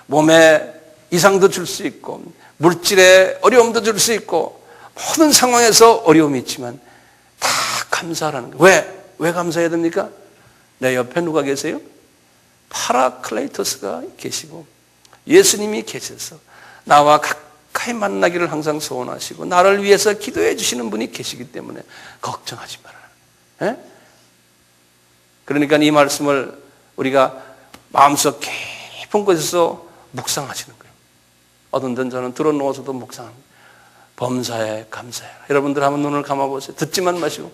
몸에 이상도 줄 수 있고 물질에 어려움도 줄 수 있고 모든 상황에서 어려움이 있지만 다 감사하라는 거예요. 왜 감사해야 됩니까? 내 옆에 누가 계세요? 파라클레이토스가 계시고 예수님이 계셔서 나와 가까이 만나기를 항상 소원하시고 나를 위해서 기도해 주시는 분이 계시기 때문에 걱정하지 마라. 에? 그러니까 이 말씀을 우리가 마음속 깊은 곳에서 묵상하시는 거예요. 어떤 전 저는 들어놓아서도 묵상합니다. 범사에 감사해라. 여러분들 한번 눈을 감아보세요. 듣지만 마시고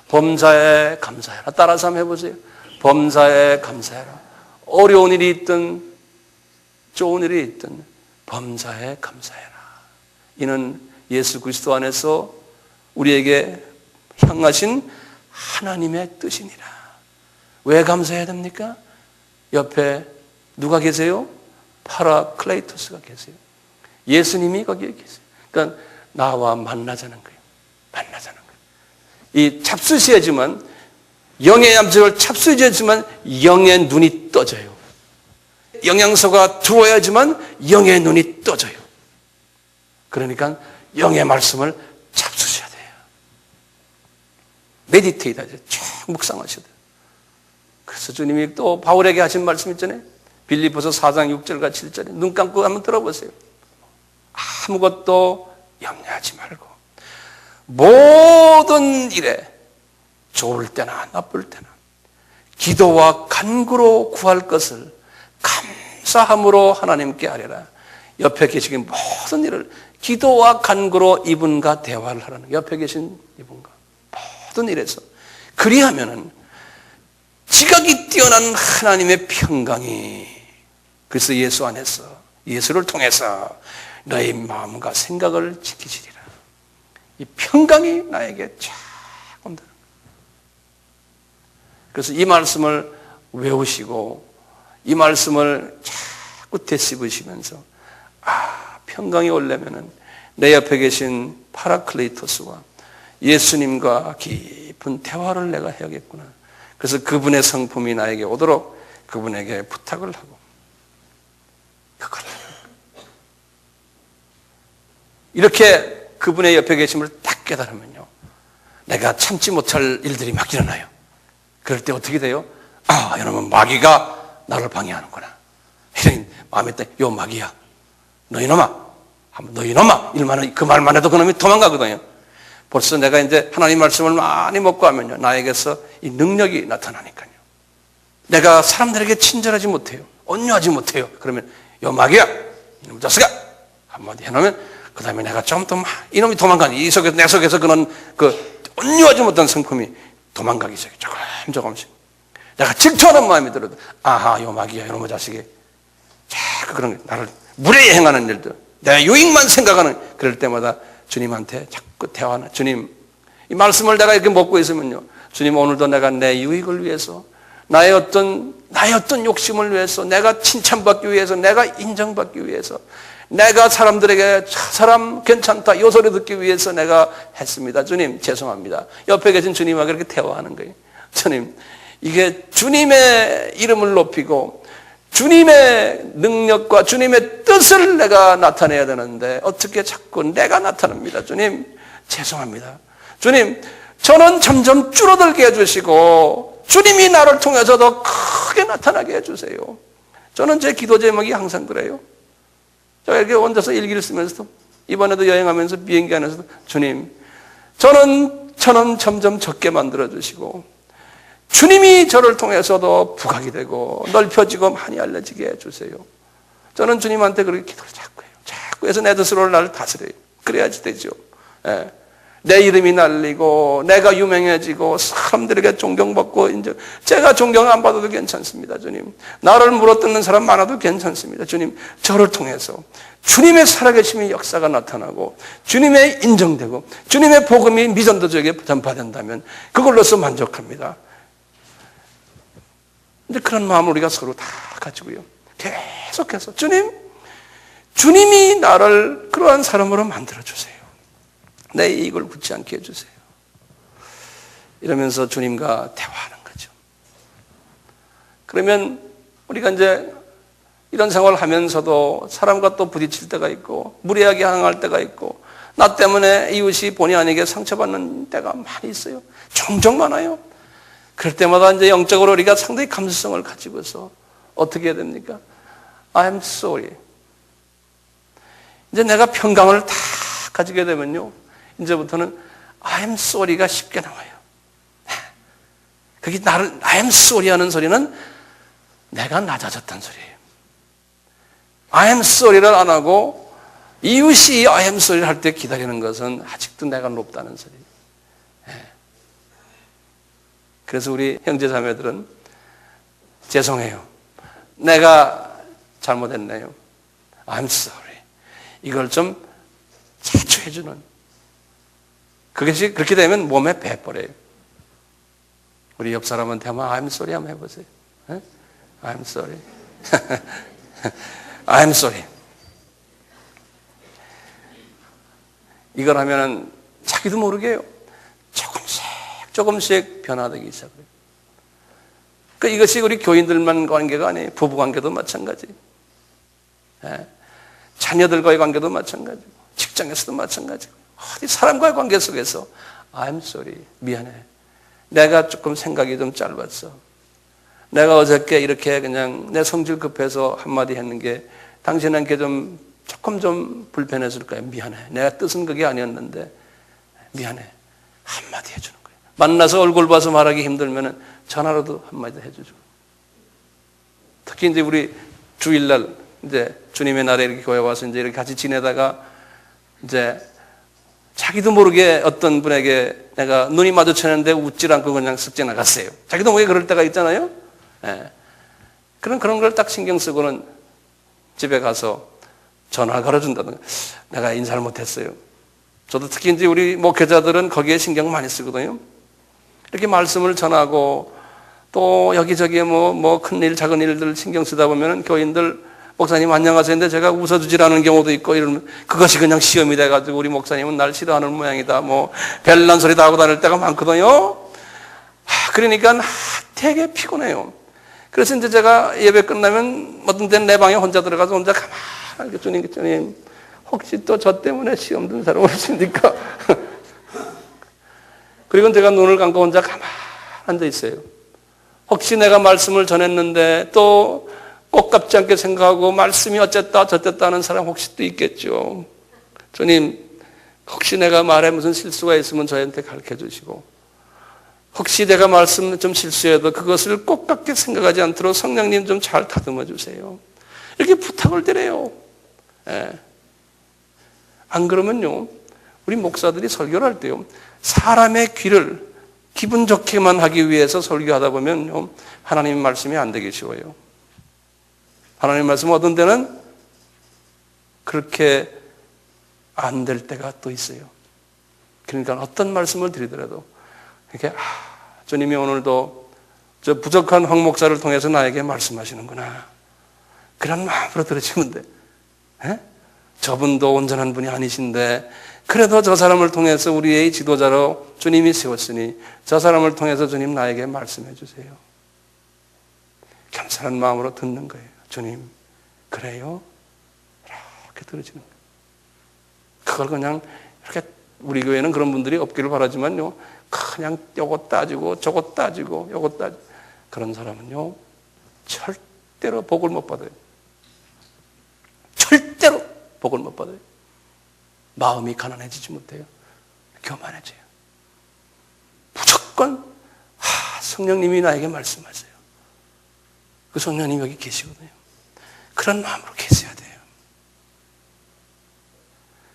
범사에 감사해라. 따라서 한번 해보세요. 범사에 감사해라. 어려운 일이 있든 좋은 일이 있든 범사에 감사해라. 이는 예수 그리스도 안에서 우리에게 향하신 하나님의 뜻이니라. 왜 감사해야 됩니까? 옆에 누가 계세요? 파라클레이토스가 계세요. 예수님이 거기에 계세요. 그러니까 나와 만나자는 거예요. 만나자는 거예요. 이 잡수셔야지만 영의 암석을 잡수셔야지만 영의 눈이 떠져요. 영양소가 들어와야지만 영의 눈이 떠져요. 그러니까 영의 말씀을 잡수셔야 돼요. 메디테이트 하죠. 쭉 묵상하셔야 돼요. 그래서 주님이 또 바울에게 하신 말씀 있잖아요. 빌립보서 4장 6절과 7절에 눈 감고 한번 들어보세요. 아무것도 염려하지 말고 모든 일에 좋을 때나 나쁠 때나 기도와 간구로 구할 것을 감사함으로 하나님께 아뢰라. 옆에 계신 모든 일을 기도와 간구로 이분과 대화를 하라는 거예요. 옆에 계신 이분과 모든 일에서 그리하면은 지각이 뛰어난 하나님의 평강이 그래서 예수 안에서 예수를 통해서 너의 마음과 생각을 지키시리라. 이 평강이 나에게 쫙 온다는 거예요. 그래서 이 말씀을 외우시고 이 말씀을 자꾸 되씹으시면서 평강이 오려면은 내 옆에 계신 파라클레이토스와 예수님과 깊은 대화를 내가 해야겠구나. 그래서 그분의 성품이 나에게 오도록 그분에게 부탁을 하고 그걸 이렇게 그분의 옆에 계심을 딱 깨달으면요, 내가 참지 못할 일들이 막 일어나요. 그럴 때 어떻게 돼요? 여러분 마귀가 나를 방해하는구나. 이런 마음에 딱 요 마귀야. 너 이놈아. 너 이놈아. 그 말만 해도 그놈이 도망가거든요. 벌써 내가 이제 하나님 말씀을 많이 먹고 하면요, 나에게서 이 능력이 나타나니까요. 내가 사람들에게 친절하지 못해요. 온유하지 못해요. 그러면 요 마귀야. 이놈 자식아. 한마디 해놓으면 그 다음에 내가 좀 더 이놈이 도망가니 이 속에서 내 속에서 그런 온유하지 못한 성품이 도망가기 시작해. 조금씩. 내가 질투하는 마음이 들어도 요 마귀야. 이놈의 자식이. 자꾸 그런 나를 무례히 행하는 일들. 내 유익만 생각하는 그럴 때마다 주님한테 자꾸 대화하는 주님 이 말씀을 내가 이렇게 먹고 있으면요, 주님 오늘도 내가 내 유익을 위해서 나의 어떤 욕심을 위해서 내가 칭찬받기 위해서 내가 인정받기 위해서 내가 사람들에게 사람 괜찮다 요 소리 듣기 위해서 내가 했습니다. 주님 죄송합니다. 옆에 계신 주님하고 이렇게 대화하는 거예요. 주님 이게 주님의 이름을 높이고 주님의 능력과 주님의 뜻을 내가 나타내야 되는데 어떻게 자꾸 내가 나타납니다. 주님 죄송합니다. 주님 저는 점점 줄어들게 해주시고 주님이 나를 통해서 더 크게 나타나게 해주세요. 저는 제 기도 제목이 항상 그래요. 제가 이렇게 혼자서 일기를 쓰면서도 이번에도 여행하면서 비행기 안에서도 주님 저는 점점 적게 만들어주시고 주님이 저를 통해서도 부각이 되고 넓혀지고 많이 알려지게 해주세요. 저는 주님한테 그렇게 기도를 자꾸 해요. 자꾸 해서 내 뜻으로 나를 다스려요. 그래야지 되죠. 예. 내 이름이 날리고 내가 유명해지고 사람들에게 존경받고 인정. 제가 존경 안 받아도 괜찮습니다. 주님. 나를 물어뜯는 사람 많아도 괜찮습니다. 주님. 저를 통해서 주님의 살아계심의 역사가 나타나고 주님의 인정되고 주님의 복음이 미전도적에 전파된다면 그걸로서 만족합니다. 근데 그런 마음을 우리가 서로 다 가지고요, 계속해서 주님이 나를 그러한 사람으로 만들어주세요. 내 이익을 굳지 않게 해주세요. 이러면서 주님과 대화하는 거죠. 그러면 우리가 이제 이런 생활을 하면서도 사람과 또 부딪힐 때가 있고 무례하게 행할 때가 있고 나 때문에 이웃이 본의 아니게 상처받는 때가 많이 있어요. 종종 많아요. 그럴 때마다 이제 영적으로 우리가 상당히 감수성을 가지고서 어떻게 해야 됩니까? I'm sorry. 이제 내가 평강을 다 가지게 되면요, 이제부터는 I'm sorry가 쉽게 나와요. 그게 나를 I'm sorry 하는 소리는 내가 낮아졌다는 소리예요. I'm sorry를 안 하고 이웃이 I am sorry를 할 때 기다리는 것은 아직도 내가 높다는 소리예요. 그래서 우리 형제 자매들은 죄송해요. 내가 잘못했네요. I'm sorry. 이걸 좀 자주 해주는. 그것이 그렇게 되면 몸에 배버려요. 우리 옆 사람한테 한번 I'm sorry 한번 해보세요. I'm sorry. I'm sorry. 이걸 하면은 자기도 모르게요. 조금씩 변화되기 시작해요. 그러니까 이것이 우리 교인들만 관계가 아니에요. 부부 관계도 마찬가지. 자녀들과의 관계도 마찬가지고, 직장에서도 마찬가지고, 어디 사람과의 관계 속에서 I'm sorry. 미안해. 내가 조금 생각이 좀 짧았어. 내가 어저께 이렇게 그냥 내 성질 급해서 한마디 했는 게 당신에게 조금 좀 불편했을 거야. 미안해. 내가 뜻은 그게 아니었는데 미안해. 한마디 해주는 거예요. 만나서 얼굴 봐서 말하기 힘들면 전화로도 한마디 해주죠. 특히 이제 우리 주일날 이제 주님의 날에 이렇게 교회 와서 이제 이렇게 같이 지내다가 이제 자기도 모르게 어떤 분에게 내가 눈이 마주쳤는데 웃질 않고 그냥 쓱 지나갔어요. 자기도 모르게 그럴 때가 있잖아요. 그런 걸 딱 신경 쓰고는 집에 가서 전화를 걸어준다든가. 내가 인사를 못했어요. 저도 특히 이제 우리 목회자들은 거기에 신경 많이 쓰거든요. 이렇게 말씀을 전하고 또 여기저기에 뭐 큰일 작은 일들 신경 쓰다 보면은 교인들 목사님 안녕하세요 근데 제가 웃어주질 않은 경우도 있고 이러면 그것이 그냥 시험이 돼가지고 우리 목사님은 날 싫어하는 모양이다. 뭐 별난 소리 다 하고 다닐 때가 많거든요. 그러니까 되게 피곤해요. 그래서 이제 제가 예배 끝나면 어떤 때는 내 방에 혼자 들어가서 혼자 가만히 주님 혹시 또 저 때문에 시험 든 사람 없습니까? 그리고 제가 눈을 감고 혼자 가만히 앉아 있어요. 혹시 내가 말씀을 전했는데 또 꼭깝지 않게 생각하고 말씀이 어쨌다 저쨌다 하는 사람 혹시 또 있겠죠. 주님 혹시 내가 말에 무슨 실수가 있으면 저한테 가르쳐 주시고 혹시 내가 말씀 좀 실수해도 그것을 꼭깝게 생각하지 않도록 성령님 좀 잘 다듬어 주세요. 이렇게 부탁을 드려요. 안 그러면요 우리 목사들이 설교를 할 때요 사람의 귀를 기분 좋게만 하기 위해서 설교하다 보면요 하나님의 말씀이 안 되기 쉬워요. 하나님의 말씀 어떤 때는 그렇게 안 될 때가 또 있어요. 그러니까 어떤 말씀을 드리더라도 이렇게 주님이 오늘도 저 부족한 황 목사를 통해서 나에게 말씀하시는구나. 그런 마음으로 들으시면 돼. 저분도 온전한 분이 아니신데 그래도 저 사람을 통해서 우리의 지도자로 주님이 세웠으니 저 사람을 통해서 주님 나에게 말씀해 주세요. 겸손한 마음으로 듣는 거예요. 주님 그래요? 이렇게 들으시는 거예요. 그걸 그냥 이렇게 우리 교회는 그런 분들이 없기를 바라지만요 그냥 요거 따지고 저거 따지고 요거 따지고 그런 사람은요 절대로 복을 못 받아요. 절대로 복을 못 받아요. 마음이 가난해지지 못해요. 교만해져요. 무조건 성령님이 나에게 말씀하세요. 그 성령님이 여기 계시거든요. 그런 마음으로 계셔야 돼요.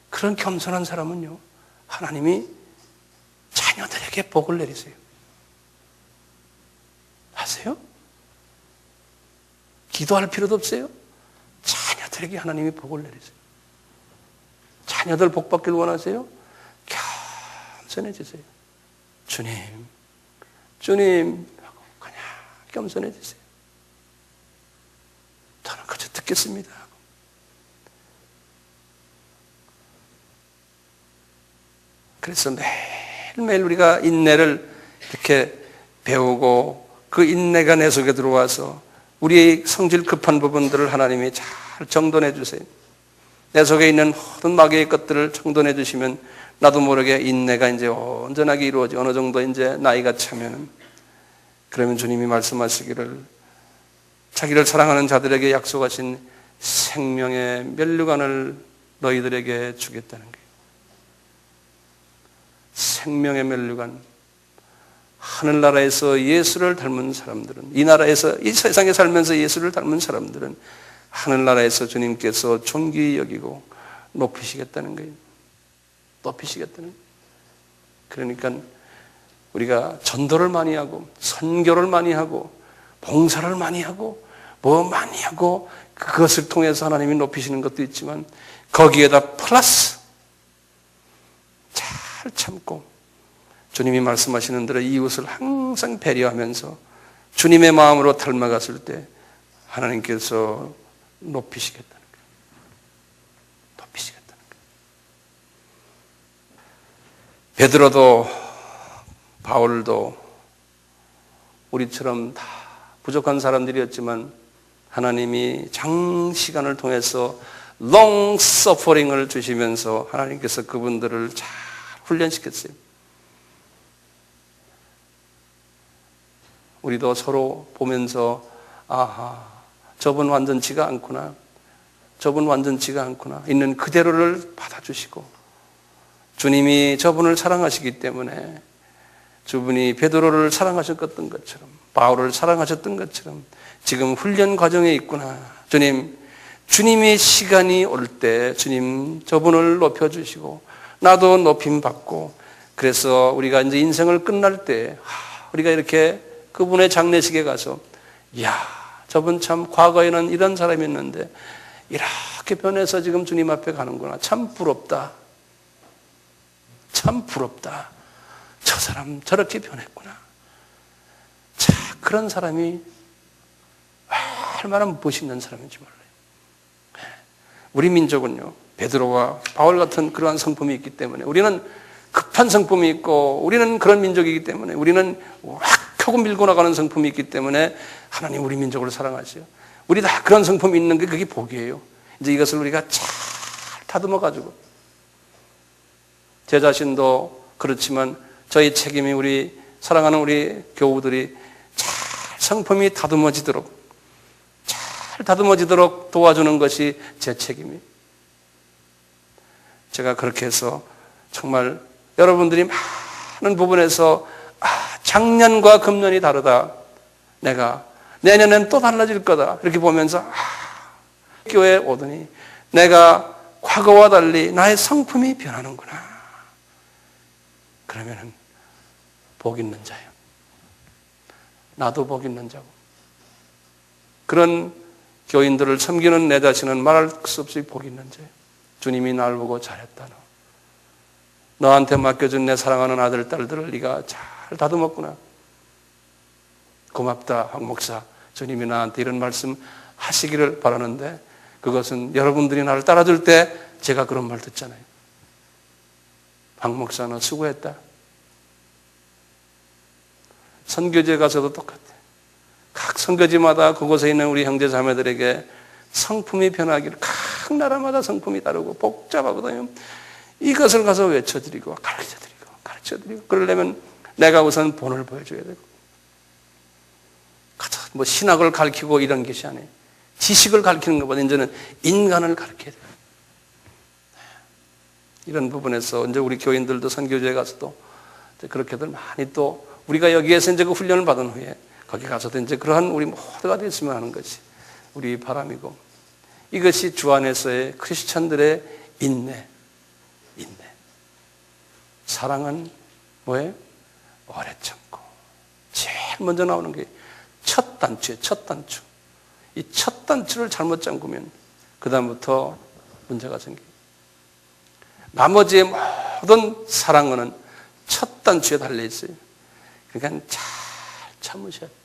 그런 겸손한 사람은요 하나님이 자녀들에게 복을 내리세요. 아세요? 기도할 필요도 없어요. 자녀들에게 하나님이 복을 내리세요. 자녀들 복 받길 원하세요? 겸손해지세요. 주님 하고 그냥 겸손해지세요. 저는 그저 듣겠습니다. 그래서 매일매일 우리가 인내를 이렇게 배우고 그 인내가 내 속에 들어와서 우리의 성질 급한 부분들을 하나님이 잘 정돈해 주세요. 내 속에 있는 모든 마귀의 것들을 정돈해 주시면 나도 모르게 인내가 이제 온전하게 이루어지 어느 정도 이제 나이가 차면은 그러면 주님이 말씀하시기를 자기를 사랑하는 자들에게 약속하신 생명의 면류관을 너희들에게 주겠다는 거예요. 생명의 면류관. 하늘나라에서 예수를 닮은 사람들은, 이 나라에서, 이 세상에 살면서 예수를 닮은 사람들은 하늘나라에서 주님께서 존귀히 여기고 높이시겠다는 거예요. 높이시겠다는 거예요. 그러니까 우리가 전도를 많이 하고 선교를 많이 하고 봉사를 많이 하고 뭐 많이 하고 그것을 통해서 하나님이 높이시는 것도 있지만 거기에다 플러스 잘 참고 주님이 말씀하시는 대로 이웃을 항상 배려하면서 주님의 마음으로 닮아갔을 때 하나님께서 높이시겠다는 거예요. 높이시겠다는 거예요. 베드로도 바울도 우리처럼 다 부족한 사람들이었지만 하나님이 장시간을 통해서 long suffering을 주시면서 하나님께서 그분들을 잘 훈련시켰어요. 우리도 서로 보면서 아하, 저분 완전치가 않구나. 저분 완전치가 않구나. 있는 그대로를 받아주시고 주님이 저분을 사랑하시기 때문에 저분이 베드로를 사랑하셨던 것처럼 바울을 사랑하셨던 것처럼 지금 훈련 과정에 있구나. 주님의 시간이 올 때 주님 저분을 높여주시고 나도 높임 받고 그래서 우리가 이제 인생을 끝날 때 우리가 이렇게 그분의 장례식에 가서 이야 저분 참 과거에는 이런 사람이었는데 이렇게 변해서 지금 주님 앞에 가는구나. 참 부럽다. 참 부럽다. 저 사람 저렇게 변했구나. 자, 그런 사람이 얼마나 멋있는 사람인지 몰라요. 우리 민족은요, 베드로와 바울 같은 그러한 성품이 있기 때문에 우리는 급한 성품이 있고 우리는 그런 민족이기 때문에 우리는 확 켜고 밀고 나가는 성품이 있기 때문에 하나님 우리 민족을 사랑하시요. 우리 다 그런 성품이 있는 게 그게 복이에요. 이제 이것을 우리가 잘 다듬어 가지고 제 자신도 그렇지만 저희 책임이 우리 사랑하는 우리 교우들이 잘 성품이 다듬어지도록 잘 다듬어지도록 도와주는 것이 제 책임이에요. 제가 그렇게 해서 정말 여러분들이 많은 부분에서 작년과 금년이 다르다. 내가 내년엔 또 달라질 거다. 이렇게 보면서 교회에 오더니 내가 과거와 달리 나의 성품이 변하는구나. 그러면은 복 있는 자예요. 나도 복 있는 자고. 그런 교인들을 섬기는 내 자신은 말할 수 없이 복 있는 자예요. 주님이 날 보고 잘했다. 너한테 맡겨준 내 사랑하는 아들, 딸들을 네가 잘 다듬었구나. 고맙다, 황 목사. 주님이 나한테 이런 말씀 하시기를 바라는데 그것은 여러분들이 나를 따라줄 때 제가 그런 말 듣잖아요. 황 목사는 수고했다. 선교지에 가서도 똑같아요. 각 선교지마다 그곳에 있는 우리 형제 자매들에게 성품이 변하기를 각 나라마다 성품이 다르고 복잡하거든요. 이것을 가서 외쳐드리고 가르쳐드리고 그러려면 내가 우선 본을 보여줘야 되고 뭐 신학을 가르치고 이런 것이 아니에요. 지식을 가르치는 것보다 이제는 인간을 가르쳐야 돼요. 이런 부분에서 이제 우리 교인들도 선교지에 가서도 그렇게들 많이 또 우리가 여기에서 이제 그 훈련을 받은 후에 거기 가서도 이제 그러한 우리 모두가 됐으면 하는 것이 우리 바람이고 이것이 주 안에서의 크리스찬들의 인내. 사랑은 뭐예요? 오래 참고. 제일 먼저 나오는 게 첫 단추예요. 첫 단추. 이 첫 단추를 잘못 잠그면 그 다음부터 문제가 생겨요. 나머지의 모든 사랑은 첫 단추에 달려 있어요. 그러니까 잘 참으셔야 돼요.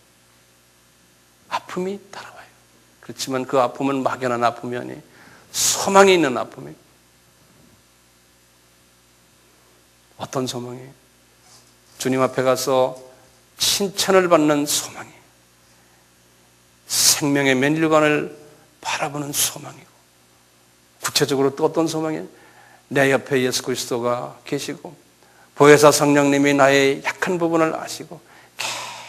아픔이 따라와요. 그렇지만 그 아픔은 막연한 아픔이 아니에요. 소망이 있는 아픔이에요. 어떤 소망이에요? 주님 앞에 가서 칭찬을 받는 소망이에요. 생명의 면류관을 바라보는 소망이고 구체적으로 또 어떤 소망이에요? 내 옆에 예수 그리스도가 계시고 보혜사 성령님이 나의 약한 부분을 아시고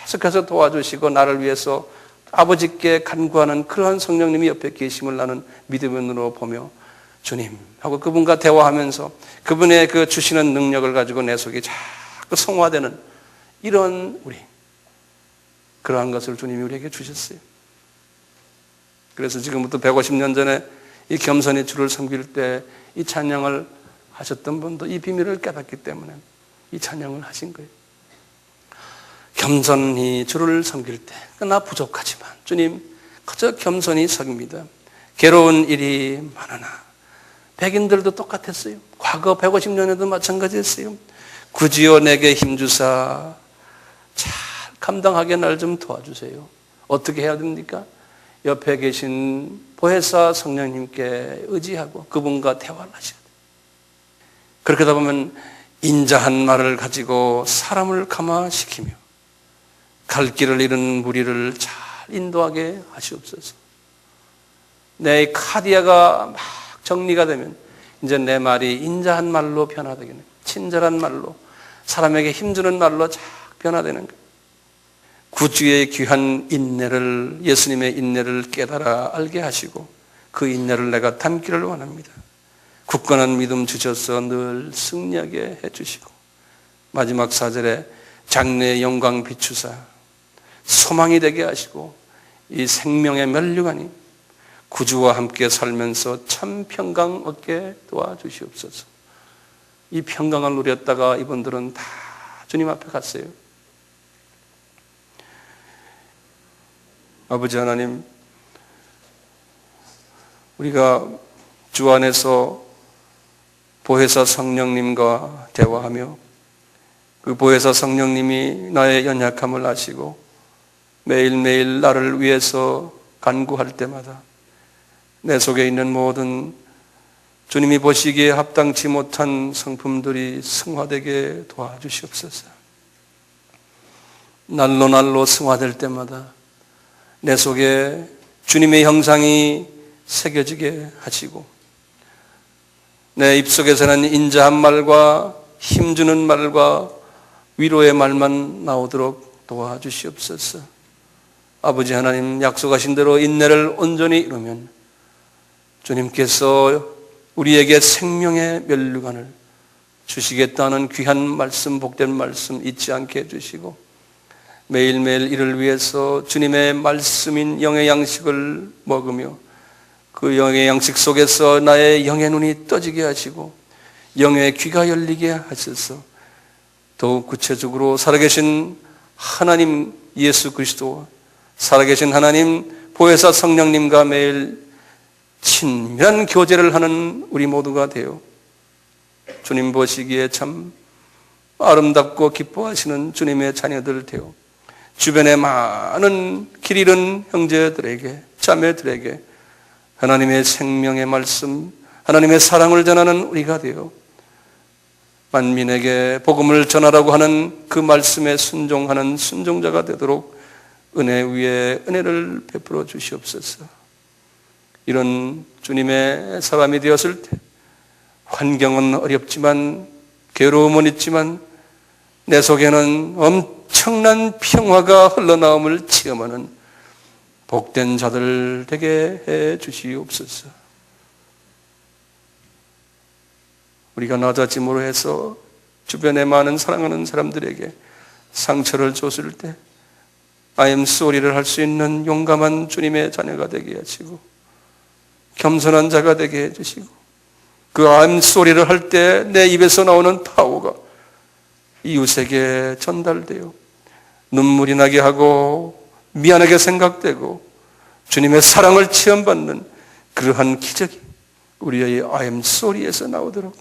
계속해서 도와주시고 나를 위해서 아버지께 간구하는 그러한 성령님이 옆에 계심을 나는 믿음의 눈으로 보며 주님 하고 그분과 대화하면서 그분의 그 주시는 능력을 가지고 내 속이 자꾸 성화되는 이런 그러한 것을 주님이 우리에게 주셨어요. 그래서 지금부터 150년 전에 이 겸손히 주를 섬길 때 이 찬양을 하셨던 분도 이 비밀을 깨닫기 때문에 이 찬양을 하신 거예요. 겸손히 주를 섬길 때 나 부족하지만 주님 그저 겸손히 섬깁니다. 괴로운 일이 많으나 백인들도 똑같았어요. 과거 150년에도 마찬가지였어요. 구지어 내게 힘주사 잘 감당하게 날 좀 도와주세요. 어떻게 해야 됩니까? 옆에 계신 보혜사 성령님께 의지하고 그분과 대화를 하셔야 돼요. 그렇게 하다 보면 인자한 말을 가지고 사람을 감화시키며 갈 길을 잃은 무리를 잘 인도하게 하시옵소서. 내 카디아가 막 정리가 되면 이제 내 말이 인자한 말로 변화되겠네. 친절한 말로, 사람에게 힘주는 말로 잘 변화되는 거예요. 구주의 귀한 인내를, 예수님의 인내를 깨달아 알게 하시고 그 인내를 내가 담기를 원합니다. 굳건한 믿음 주셔서 늘 승리하게 해주시고 마지막 4절에 장래의 영광 비추사 소망이 되게 하시고 이 생명의 면류관이 구주와 함께 살면서 참 평강 얻게 도와주시옵소서. 이 평강을 누렸다가 이분들은 다 주님 앞에 갔어요. 아버지 하나님, 우리가 주 안에서 보혜사 성령님과 대화하며 그 보혜사 성령님이 나의 연약함을 아시고 매일매일 나를 위해서 간구할 때마다 내 속에 있는 모든 주님이 보시기에 합당치 못한 성품들이 승화되게 도와주시옵소서. 날로 날로 승화될 때마다 내 속에 주님의 형상이 새겨지게 하시고 내 입속에서는 인자한 말과 힘주는 말과 위로의 말만 나오도록 도와주시옵소서. 아버지 하나님, 약속하신 대로 인내를 온전히 이루면 주님께서 우리에게 생명의 면류관을 주시겠다는 귀한 말씀, 복된 말씀 잊지 않게 해주시고 매일매일 이를 위해서 주님의 말씀인 영의 양식을 먹으며 그 영의 양식 속에서 나의 영의 눈이 떠지게 하시고 영의 귀가 열리게 하셔서 더욱 구체적으로 살아계신 하나님 예수 그리스도와 살아계신 하나님 보혜사 성령님과 매일 친밀한 교제를 하는 우리 모두가 되어 주님 보시기에 참 아름답고 기뻐하시는 주님의 자녀들 되어 주변의 많은 길 잃은 형제들에게 자매들에게 하나님의 생명의 말씀, 하나님의 사랑을 전하는 우리가 되어 만민에게 복음을 전하라고 하는 그 말씀에 순종하는 순종자가 되도록 은혜 위에 은혜를 베풀어 주시옵소서. 이런 주님의 사람이 되었을 때 환경은 어렵지만 괴로움은 있지만 내 속에는 엄청난 평화가 흘러나옴을 체험하는 복된 자들 되게 해 주시옵소서. 우리가 낮아짐으로 해서 주변에 많은 사랑하는 사람들에게 상처를 줬을 때 I am sorry를 할 수 있는 용감한 주님의 자녀가 되게 하시고 겸손한 자가 되게 해주시고 그 I am sorry를 할 때 내 입에서 나오는 파워가 이웃에게 전달되어 눈물이 나게 하고 미안하게 생각되고 주님의 사랑을 체험받는 그러한 기적이 우리의 I am sorry에서 나오도록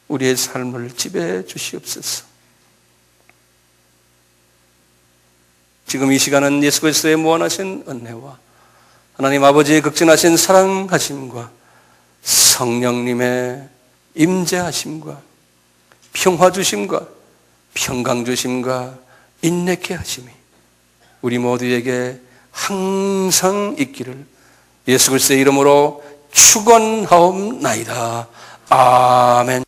우리의 삶을 지배해 주시옵소서. 지금 이 시간은 예수 그리스도의 무한하신 은혜와 하나님 아버지의 극진하신 사랑하심과 성령님의 임재하심과 평화 주심과 평강 주심과 인내케 하심이 우리 모두에게 항상 있기를 예수 그리스도의 이름으로 축원하옵나이다. 아멘.